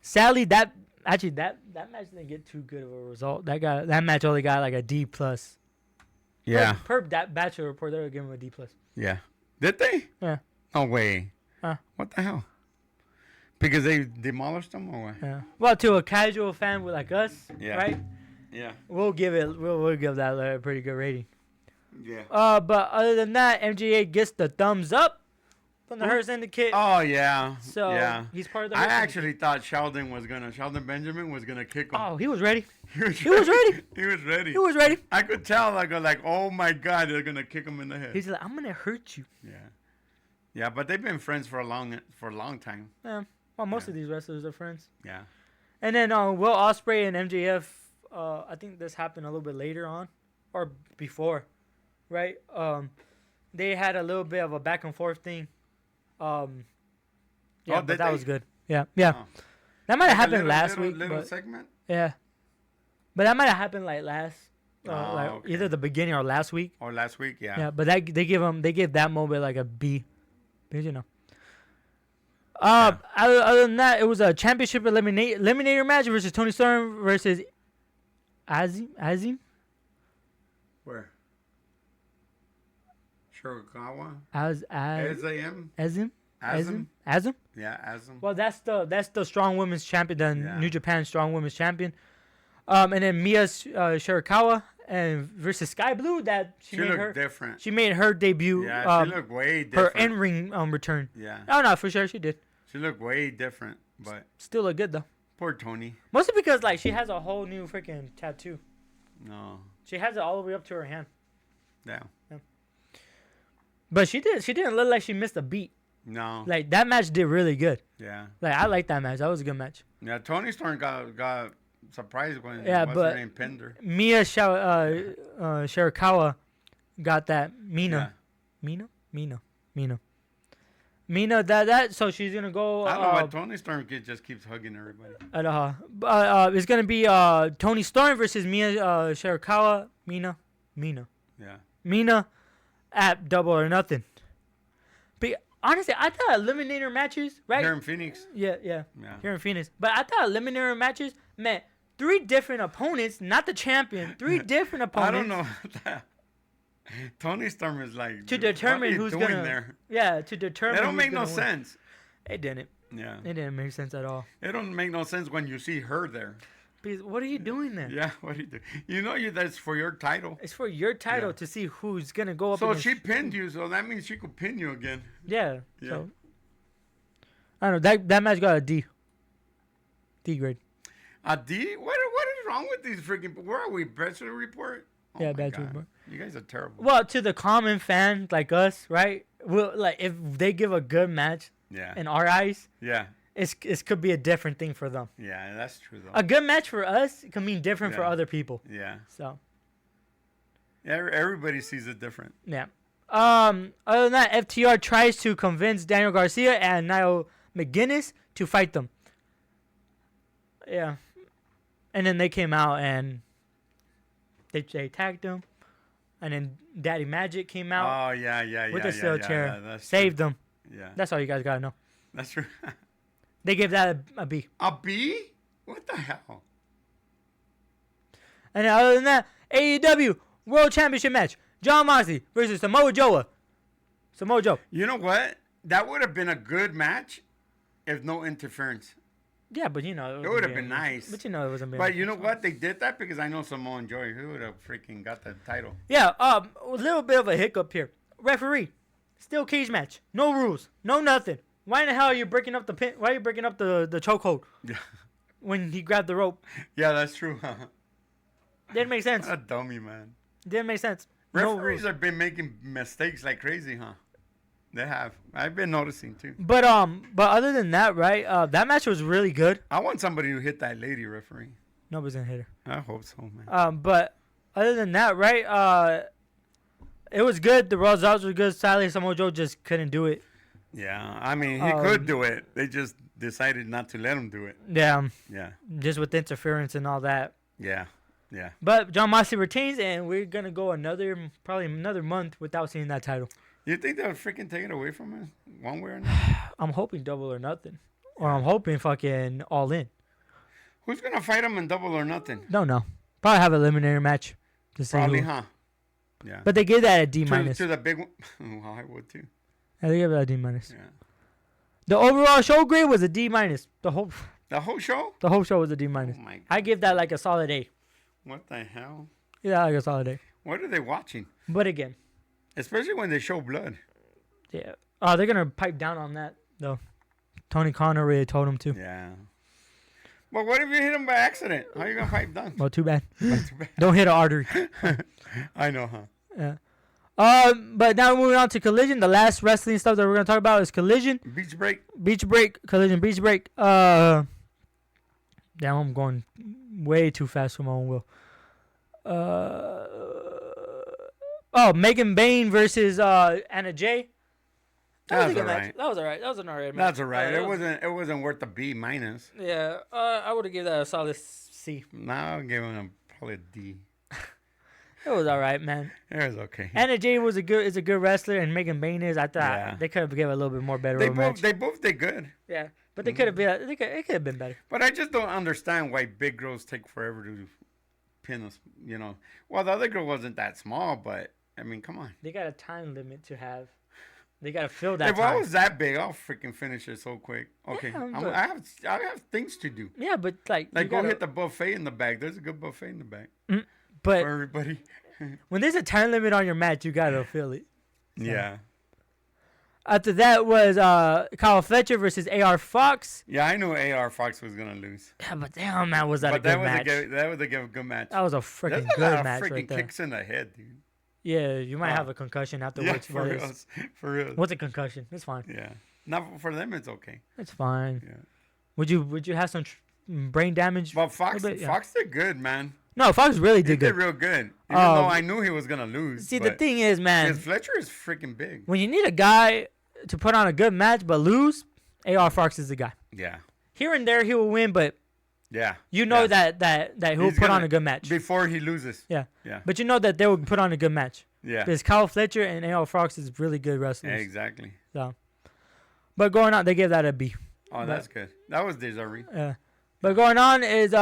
Sadly, that match didn't get too good of a result. That match only got like a D+. Yeah. Per that Bachelor report, they were giving him a D+. Yeah. Did they? Yeah. No way. What the hell? Because they demolished them or what? Yeah. Well, to a casual fan like us, right? Yeah. We'll give that a pretty good rating. Yeah. But other than that, MGA gets the thumbs up. from the Hurt Syndicate. Oh yeah. So yeah. he's part of the. I Hurt actually thought Sheldon Benjamin was gonna kick him. Oh, he was ready. He was He was ready. He was ready. He was ready. I could tell. I go like, oh my god, they're gonna kick him in the head. He's like, I'm gonna hurt you. Yeah. Yeah, but they've been friends for a long time. Yeah. Well, most of these wrestlers are friends. Yeah. And then Will Ospreay and MJF. I think this happened a little bit later on, or before, right? They had a little bit of a back and forth thing. Yeah, but that was good. Yeah. Oh. That might have Like a happened last little week. But, segment. yeah. But that might have happened like last, Okay. either the beginning or last week. Or last week, yeah. Yeah, but they give that moment like a B, because you know. Other than that, it was a championship eliminator match versus Tony Storm versus Azim. Where? Shirakawa. Azim. Azim. Yeah, Azim. Well, that's the strong women's champion, the Yeah. New Japan strong women's champion. And then Mia Shirakawa and versus Sky Blue, that she looked different. She made her debut. Yeah, she looked way different. Her in-ring return. Yeah. Oh no, for sure she did. She looked way different, but Still look good though. poor Tony. Mostly because like she has a whole new freaking tattoo. No. She has it all the way up to her hand. Yeah. But she didn't look like she missed a beat. No. Like that match did really good. Yeah. Like I like that match. That was a good match. Yeah, Tony Storm got surprised when what's but her name pinned her. Mia Shirakawa got that Mina. Mina, that so she's gonna go. I don't know why Tony Storm just keeps hugging everybody. It's gonna be Tony Storm versus Mia Shirakawa. Mina. Yeah. Mina at Double or Nothing. But honestly, I thought eliminator matches, right? Here in Phoenix. Yeah. Yeah. Here in Phoenix. But I thought eliminator matches meant 3 different opponents, not the champion. 3 different opponents. I don't know that. Tony Storm is like To determine what are you who's doing gonna. there? Yeah, to determine. It don't who's make no gonna win. sense. It didn't. Yeah. It didn't make sense at all. It don't make no sense when you see her there. Because what are you doing there? Yeah, what do? You know that's for your title. It's for your title Yeah. to see who's gonna go up. So against... she pinned you, so that means she could pin you again. Yeah. Yeah. So I don't know. That match got a D. D grade. A D? What is wrong with these freaking? Where are we? Bachelor report? Oh Yeah, my Bachelor God. Report. You guys are terrible. Well, to the common fan like us, right? Well, like if they give a good match Yeah. in our eyes, Yeah. it could be a different thing for them. Yeah, that's true though. A good match for us can mean different for Yeah. other people. Yeah. So Everybody sees it different. yeah. Other than that, FTR tries to convince Daniel Garcia and Niall McGuinness to fight them. Yeah. And then they came out and they tagged them. And then Daddy Magic came out Oh yeah. with a steel chair. Yeah, that's saved them. true. Yeah. That's all you guys gotta know. That's true. They gave that a B. A B? What the hell? And other than that, AEW World Championship match. John Moxley versus Samoa Joe. Samoa Joe. You know what? That would have been a good match if no interference. Yeah, but you know. It would have been nice. But you know it wasn't. But you know what? They did that because I know Samoa Joe, who would have freaking got the title. Yeah, a little bit of a hiccup here. Referee, still cage match. No rules. No nothing. Why in the hell are you breaking up the pin? Why are you breaking up the chokehold Yeah. when he grabbed the rope? Yeah, that's true. Didn't make sense. A dummy, man. Didn't make sense. No Referees rules. have been making mistakes like crazy, huh? They have. I've been noticing too. But other than that, right? That match was really good. I want somebody to hit that lady referee. Nobody's gonna hit her. I hope so, man. But other than that, right? It was good. The results were good. Sadly, Samoa Joe just couldn't do it. Yeah, I mean, he could do it. They just decided not to let him do it. Yeah. Yeah. Just with interference and all that. Yeah. Yeah. But John Moxley retains, and we're gonna go probably another month without seeing that title. You think they'll freaking take it away from us one way or another? I'm hoping Double or Nothing, or I'm hoping fucking All In. Who's gonna fight him in Double or Nothing? Don't know. Probably have a eliminator match. To see Probably, who. huh? Yeah. But they gave that a D minus. To the big one. Well, I would too. Yeah, they gave that a D minus. Yeah. The overall show grade was a D minus. The whole show was a D minus. Oh my God. I give that like a solid A. What the hell? Yeah, like a solid A. What are they watching? But again, Especially when they show blood. Yeah. Oh, they're gonna pipe down on that though. Tony Khan already told him to. Yeah. But what if you hit him by accident? How you gonna pipe down? Well, too bad. Not too bad. Don't hit an artery. I know, huh? Yeah. But now moving on to Collision. The last wrestling stuff that we're gonna talk about is Collision. Beach break. Beach break. Collision. Beach break. Damn, I'm going way too fast for my own will. Megan Bain versus Anna Jay. That was a good match. That was alright. That was an alright match. That's alright. It wasn't worth a B minus. Yeah. I would have given that a solid C. Now I'm giving him probably a D. It was alright, man. It was okay. Anna Jay is a good wrestler, and Megan Bain is. I thought they could have given a little bit more better. They both did good. Yeah, but they could have been. It could have been better. But I just don't understand why big girls take forever to pin us. You know, well, the other girl wasn't that small, but I mean, come on. They got a time limit to have. They got to fill that. If I was that big, I'll freaking finish it so quick. Okay, Yeah, I have things to do. Yeah, but like go hit the buffet in the back. There's a good buffet in the back. But for everybody. When there's a time limit on your match, you gotta fill it. So. Yeah. After that was Kyle Fletcher versus AR Fox. Yeah, I knew AR Fox was gonna lose. Yeah, but damn, man, was that a good match? That was a good match. That was a freaking good match. There's a lot of freaking right there. kicks in the head, dude. Yeah, you might have a concussion afterwards. Yeah, for real. What's a concussion? It's fine. Yeah, not for them. It's okay. It's fine. Yeah. Would you have some brain damage? But Fox did good, man. No, Fox really did good. He did real good. Even though I knew he was gonna lose. See, the thing is, man, Fletcher is freaking big. When you need a guy to put on a good match but lose, AR Fox is the guy. Yeah. Here and there he will win, but yeah, you know that he'll put on a good match before he loses. Yeah. Yeah. But you know that they will put on a good match. Yeah. Because Kyle Fletcher and AR Fox is really good wrestlers. Yeah, exactly. So, but going on, they gave that a B. Oh, that's good. That was deserving. Yeah. But going on is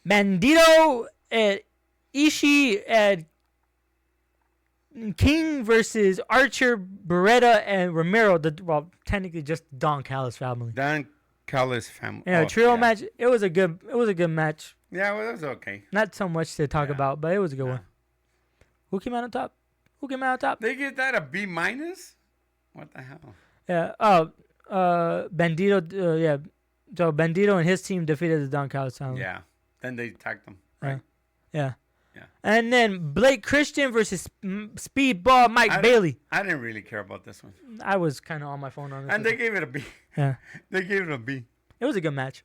Bandito and Ishii and King versus Archer, Beretta, and Romero. Technically just Don Callis family. Don Callis family. Yeah, trio match. It was a good match. Yeah, well, it was okay. Not so much to talk about, but it was a good one. Who came out on top? They get that a B minus? What the hell? Yeah. Bandito. So Bandito and his team defeated the Don Callis family. Yeah. Then they attacked them. Right. Yeah. And then Blake Christian versus Speedball Mike Bailey. I didn't really care about this one. I was kind of on my phone on this. And they gave it a B. Yeah. They gave it a B. It was a good match.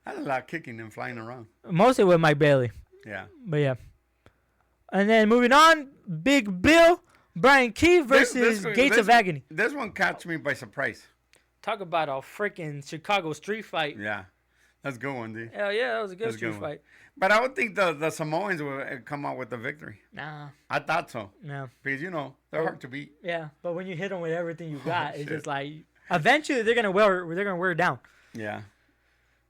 I had a lot of kicking and flying around. Mostly with Mike Bailey. Yeah. But yeah. And then moving on, Big Bill, Brian Keefe versus Gates of Agony. This one caught me by surprise. Talk about a freaking Chicago street fight. Yeah. That's a good one, dude. Hell yeah, that was a good street fight. But I would think the Samoans would come out with the victory. Nah. I thought so. No. Because, they're hard to beat. Yeah, but when you hit them with everything you got, it's just like, eventually they're going to wear it down. Yeah.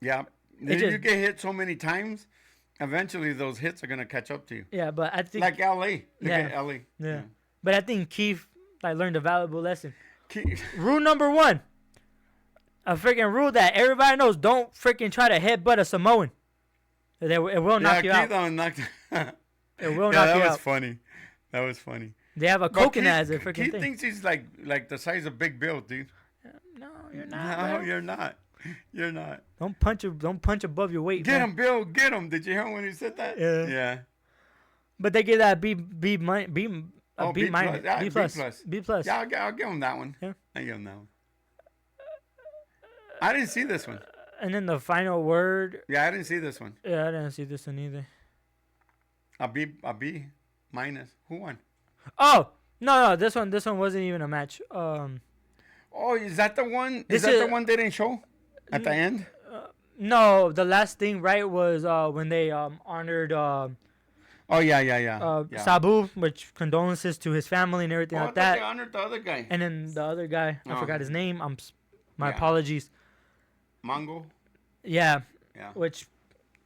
Yeah. You get hit so many times, eventually those hits are going to catch up to you. Yeah, but I think... Like L.A. Look at L.A. Yeah. But I think Keith learned a valuable lesson. Rule number 1. A freaking rule that everybody knows. Don't freaking try to headbutt a Samoan. It will knock you out. It will knock you out. That was funny. That was funny. They have a coconut as a freaking thing. Keith thinks he's like the size of Big Bill, dude. No, you're not. No, you're not. You're not. Don't punch above your weight. Get him, Bill. Get him. Did you hear him when he said that? Yeah. Yeah. But they give that B minus. Yeah, B plus. B plus. Yeah, I'll give him that one. Yeah. I'll give him that one. I didn't see this one. And then the final word. Yeah, I didn't see this one. Yeah, I didn't see this one either. A B minus. Who won? Oh no! This one wasn't even a match. Oh, is that the one? Is that the one they didn't show at the end? No, the last thing was when they honored. Oh yeah. Sabu, which condolences to his family and everything like that. They honored the other guy. And then the other guy, I forgot his name. My apologies. Mongo. Yeah. Which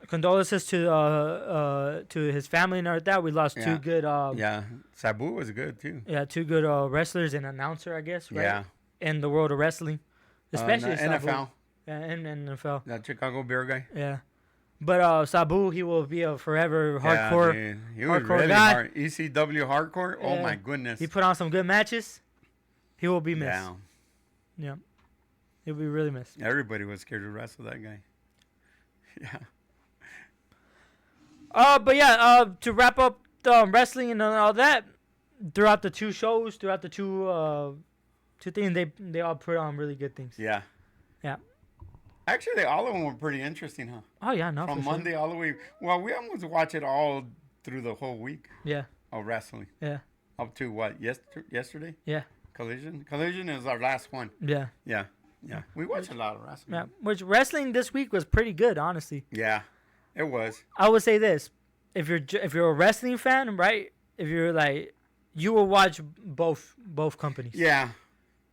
condolences to his family and all that. We lost two good. Sabu was good too. Yeah, two good wrestlers and announcer, I guess. Right? Yeah. In the world of wrestling, especially NFL. Sabu. Yeah, in NFL. That Chicago beer guy. Yeah. But Sabu, he will be a forever hardcore. Yeah, he was hardcore really guy. hard. ECW hardcore. Oh my goodness. He put on some good matches. He will be missed. Yeah. Yeah. He'll be really missed. Everybody was scared to wrestle that guy. Yeah. But yeah, to wrap up wrestling and all that, throughout the two shows, throughout the two things, they all put on really good things. Yeah. Yeah. Actually, all of them were pretty interesting, huh? Oh yeah, no. From for Monday all the way. Well, we almost watch it all through the whole week Sure. of wrestling. Yeah. Up to what? Yesterday? Yeah. Collision. Collision is our last one. Yeah. Yeah. Yeah. We watch a lot of wrestling. Yeah. Which wrestling this week was pretty good, honestly. Yeah. It was. I would say this: if you're a wrestling fan, right? If you're like, you will watch both companies. Yeah.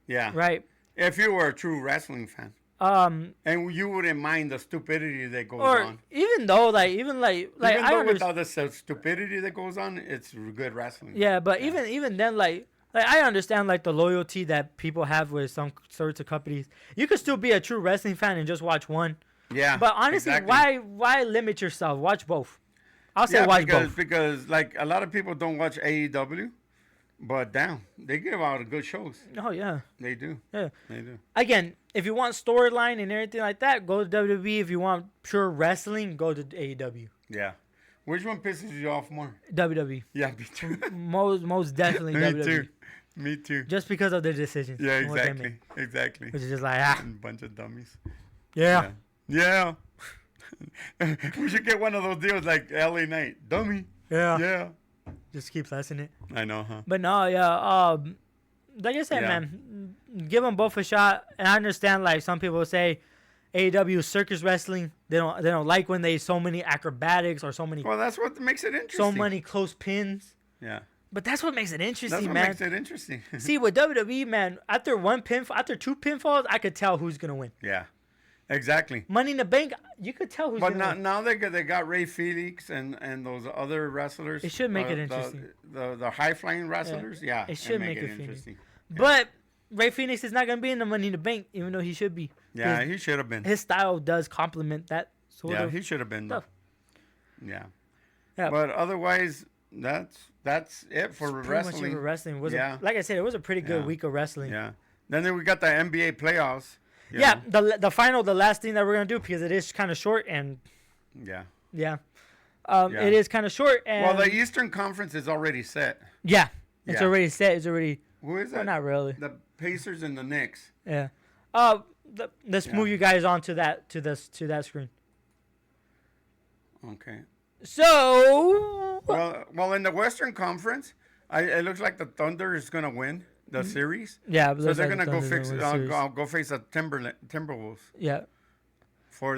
Yeah. Right. If you were a true wrestling fan. And you wouldn't mind the stupidity that goes on. Even though, even though with all the stupidity that goes on, it's good wrestling. Yeah, but even then, like I understand the loyalty that people have with some sorts of companies. You could still be a true wrestling fan and just watch one. Yeah. But honestly, exactly. why limit yourself? Watch both. I'll say watch both. Because a lot of people don't watch AEW. But damn, they give out good shows. Oh yeah, they do. Yeah, they do. Again, if you want storyline and everything like that, go to WWE. If you want pure wrestling, go to AEW. Yeah. Which one pisses you off more? WWE. Yeah, me too. most definitely WWE. Me too. Me too. Just because of their decisions. Yeah, exactly. Exactly. Which is just like a bunch of dummies. Yeah. Yeah. We should get one of those deals like LA Knight. Dummy. Yeah. Yeah. Just keep pressing it. I know, huh? But no, yeah. Like I said, man, give them both a shot. And I understand, some people say AEW is circus wrestling. They don't like when they so many acrobatics or so many. Well, that's what makes it interesting. So many close pins. Yeah. But that's what makes it interesting, man. That's what makes it interesting. See, with WWE, man, after two pinfalls, I could tell who's gonna win. Yeah. Exactly. Money in the Bank, you could tell who's going to win. But now they got Ray Felix and those other wrestlers. It should make it interesting. The high-flying wrestlers, yeah. It should make it interesting. Yeah. But Ray Phoenix is not going to be in the Money in the Bank, even though he should be. Yeah, he should have been. His style does complement that sort of he should have been. Stuff. Yeah. Yeah. But otherwise, that's it for wrestling. Pretty much for wrestling. Like I said, it was a pretty good week of wrestling. Yeah. Then we got the NBA playoffs. Yeah, the last thing that we're gonna do, because it is kind of short and it is kind of short. And well, the Eastern Conference is already set. Yeah, it's already set. It's already. Who is that? Well, not really. The Pacers and the Knicks. Yeah. Let's move you guys on to that screen. Okay. So. Well, in the Western Conference, it looks like the Thunder is gonna win the series. Yeah, so they're gonna go face the Timberwolves. Yeah. For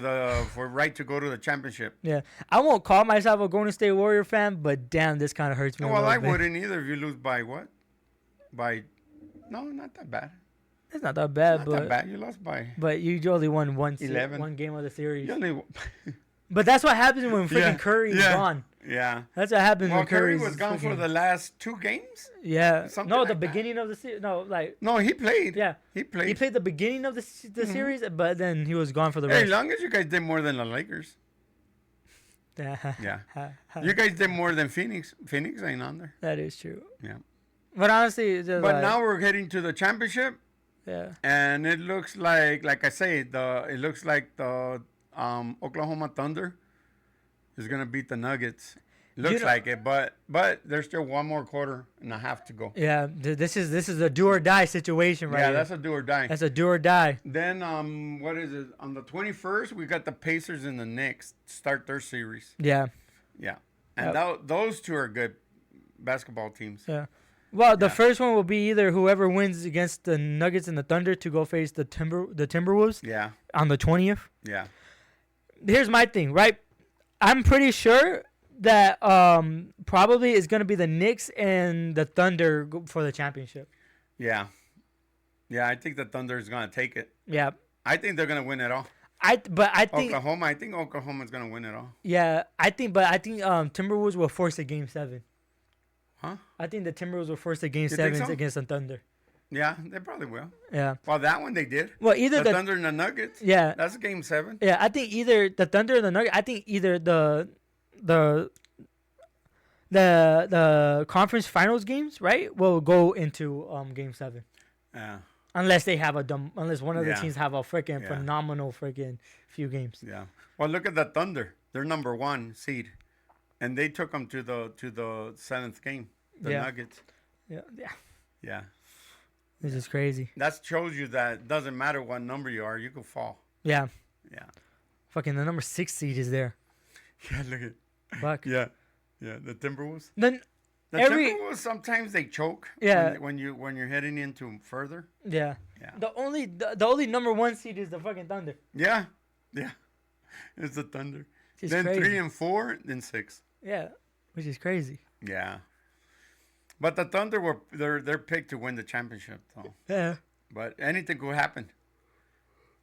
right to go to the championship. Yeah, I won't call myself a Golden State Warrior fan, but damn, this kind of hurts me. Well, I wouldn't either if you lose by what? No, not that bad. It's not that bad, not that bad. You lost by. But you only won 11. one game of the series. You only. But that's what happens when freaking Curry is gone. Yeah. That's what happens when Curry was gone for the last 2 games? Yeah. The beginning of the series. No, he played. Yeah. He played. He played the beginning of the series, but then he was gone for the rest. As long as you guys did more than the Lakers. Yeah. You guys did more than Phoenix. Phoenix ain't on there. That is true. Yeah. But honestly, it's just now we're heading to the championship. Yeah. And it looks like I say, it looks like the Oklahoma Thunder is gonna beat the Nuggets. Looks like it, but there's still 1 more quarter and a half to go. Yeah, this is a do or die situation right here. Yeah, that's a do or die. That's a do or die. Then what is it? On the 21st, we got the Pacers and the Knicks start their series. Yeah. Yeah, and those 2 are good basketball teams. Yeah. Well, the first one will be either whoever wins against the Nuggets and the Thunder to go face the Timberwolves. Yeah. On the 20th. Yeah. Here's my thing, right? I'm pretty sure that probably is going to be the Knicks and the Thunder for the championship. Yeah. Yeah, I think the Thunder is going to take it. Yeah. I think they're going to win it all. I think Oklahoma's going to win it all. Yeah, I think Timberwolves will force a game 7. Huh? I think the Timberwolves will force a game 7 against the Thunder. Yeah, they probably will. Yeah. Well, that one they did. Well, either the Thunder and the Nuggets. Yeah. That's game 7. Yeah, I think either the Thunder and the Nuggets. I think either the conference finals games, right, will go into game 7. Yeah. Unless they have unless one of the Yeah. teams have a freaking Yeah. phenomenal freaking few games. Yeah. Well, look at the Thunder. They're number 1 seed, and they took them to the 7th game. The Yeah. Nuggets. Yeah. Yeah. This is crazy. That shows you that it doesn't matter what number you are, you can fall. Yeah. Yeah. Fucking the number 6 seed is there. Yeah. Look at. Fuck. Yeah. Yeah. The Timberwolves. Then The every Timberwolves sometimes they choke. Yeah. When you're heading into further. yeah. Yeah. The only number 1 seed is the fucking Thunder. Yeah. Yeah. It's the Thunder. It's Then crazy. 3 and 4, then 6. Yeah, which is crazy. Yeah. But the Thunder they're picked to win the championship though. Yeah. But anything could happen.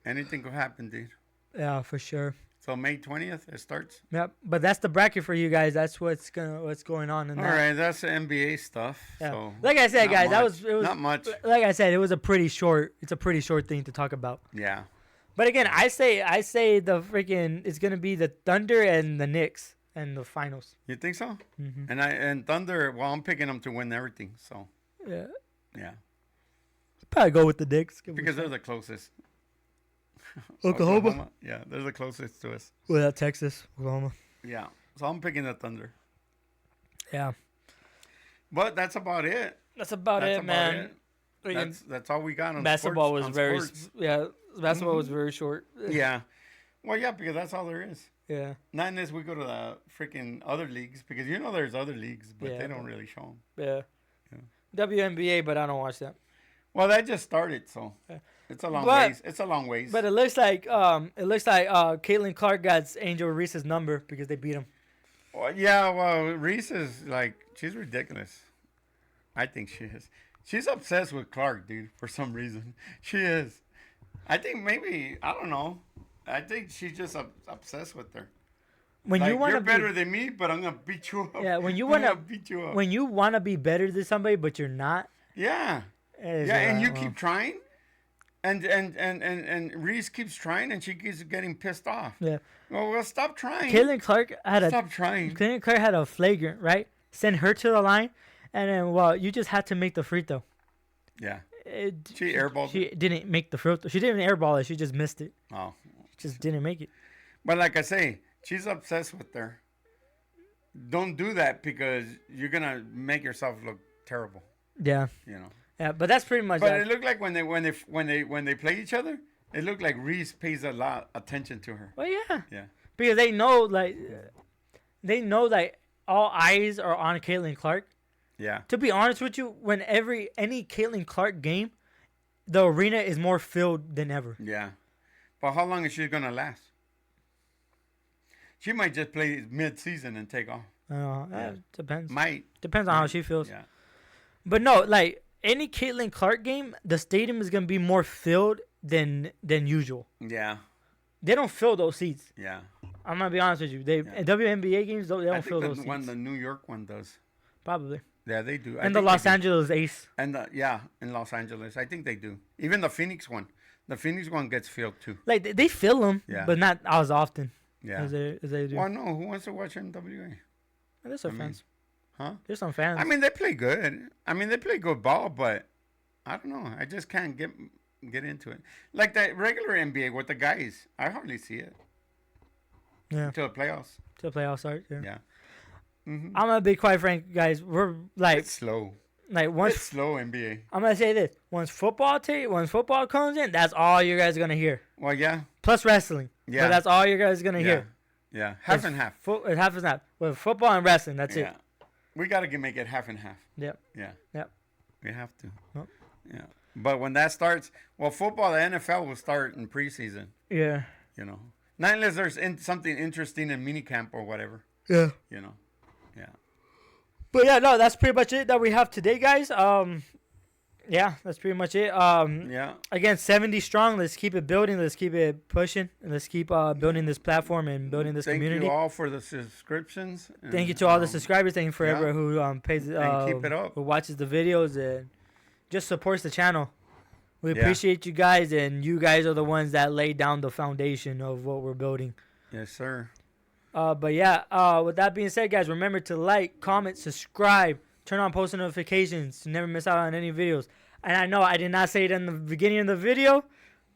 Anything could happen, dude. Yeah, for sure. So May 20th it starts. Yep. But that's the bracket for you guys. That's what's going on in All that. right, that's the NBA stuff. Yeah. So Like I said, not guys, much. it was not much. Like I said, it's a pretty short thing to talk about. Yeah. But again, I say the freaking it's gonna be the Thunder and the Knicks and the finals. You think so? Mm-hmm. And Thunder. Well, I'm picking them to win everything. So Yeah. yeah, Probably go with the Knicks. because they're the closest. Oklahoma? Yeah, they're the closest to us. Without Texas, Oklahoma. Yeah. So I'm picking the Thunder. Yeah. But that's about it. That's about That's it, about man. it. Freaking That's all we got on basketball sports, was on very sports. basketball was very short. Yeah. Well, yeah, because that's all there is. Yeah. Not unless we go to the freaking other leagues, because there's other leagues, but Yeah. they don't really show them. Yeah. Yeah. WNBA, but I don't watch that. Well, that just started, so Yeah. it's a long But- ways. It's a long ways. But it looks like Caitlin Clark got Angel Reese's number because they beat him. well, Reese is like, she's ridiculous. I think she is. She's obsessed with Clark, dude, for some reason. She is. I think maybe, I don't know. I think she's just obsessed with her. When Like, you want you're to better than me, but I'm gonna beat you up. Yeah, when you I'm wanna- gonna beat you up. when you want to be better than somebody but you're not. Yeah. it's Yeah, and you well, keep trying, and Reese keeps trying, and she keeps getting pissed off. Yeah. Well, stop trying. Caitlin Clark Stop trying. Caitlin Clark had a flagrant, right? Send her to the line, and then you just had to make the free throw. Yeah. It- She airballed She didn't make the free throw. She didn't airball it. She just missed it. Oh. She just didn't make it. But like I say, she's obsessed with her. Don't do that because you're gonna make yourself look terrible. Yeah. You know. Yeah, but that's pretty much But that. it looked like when they play each other, it looked like Reese pays a lot attention to her. Well, yeah. Yeah. Because they know all eyes are on Caitlin Clark. Yeah. To be honest with you, when any Caitlin Clark game, the arena is more filled than ever. Yeah. But how long is she gonna last? She might just play mid-season and take off. Depends. Might. Depends on how she feels. Yeah. But no, like any Caitlin Clark game, the stadium is gonna be more filled than usual. Yeah. They don't fill those seats. Yeah. I'm gonna be honest with you. WNBA games they I don't think fill the those seats. one, the New York one does. Probably. Yeah, they do. I And the think they Los do. Angeles Ace. And in Los Angeles, I think they do. Even the Phoenix one. The Phoenix one gets filled too. Like they fill them, Yeah. but not as often Yeah. as they do. Well, no, who wants to watch NWA? There's some fans. Huh? There's some fans. I mean, they play good. I mean, they play good ball, but I don't know. I just can't get into it. Like that regular NBA with the guys, I hardly see it yeah. until the playoffs. To the playoffs start. Yeah. Yeah. Mm-hmm. I'm gonna be quite frank, guys. We're like It's slow. once It's slow NBA. I'm gonna say this: once football comes in, that's all you guys are gonna hear. Well, yeah. Plus wrestling. Yeah. But that's all you guys are gonna Yeah. hear. Yeah. Half It's and half. Half and half. With football and wrestling, that's Yeah. it. We got to make it half and half. Yep. Yeah. Yep. We have to. Yep. Yeah. But when that starts, well, football, the NFL will start in preseason, Yeah. you know. Not unless there's something interesting in minicamp or whatever, Yeah. you know. Yeah. But yeah, no, that's pretty much it that we have today, guys. Yeah, that's pretty much it. Yeah. Again, 70 strong. Let's keep it building. Let's keep it pushing. And let's keep building this platform and building this Thank community. you all for the subscriptions. Thank you to all the subscribers. Thank you for yeah. everyone who pays And keep it up. who watches the videos and just supports the channel. We Yeah. appreciate you guys, and you guys are the ones that laid down the foundation of what we're building. Yes, sir. But yeah, with that being said, guys, remember to like, comment, subscribe, turn on post notifications to never miss out on any videos. And I know I did not say it in the beginning of the video,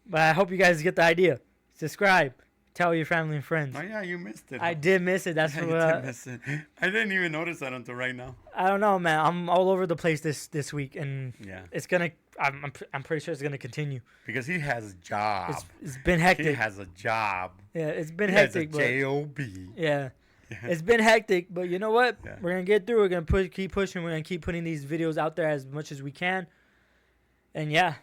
but I hope you guys get the idea. Subscribe. Tell your family and friends. Oh, yeah, you missed it. I did miss it. That's Yeah, what you did miss it. I didn't even notice that until right now. I don't know, man. I'm all over the place this week, and Yeah. it's gonna. I'm pretty sure it's gonna continue. Because he has a job. It's been hectic. He has a job. Yeah, it's been He hectic. has a job. Yeah, it's been hectic. But you know what? Yeah. We're gonna get through. We're gonna keep pushing. We're gonna keep putting these videos out there as much as we can. And yeah,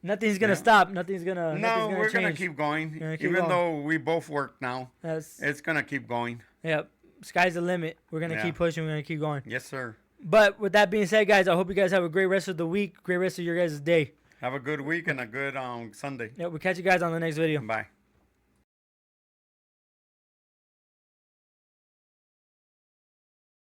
nothing's gonna stop. Nothing's gonna. We're change. gonna keep going. Keep Even going. though we both work now, That's, it's gonna keep going. Yep. Sky's the limit. We're gonna keep pushing. We're gonna keep going. Yes, sir. But with that being said, guys, I hope you guys have a great rest of the week. Great rest of your guys' day. Have a good week and a good Sunday. Yeah, we'll catch you guys on the next video. Bye.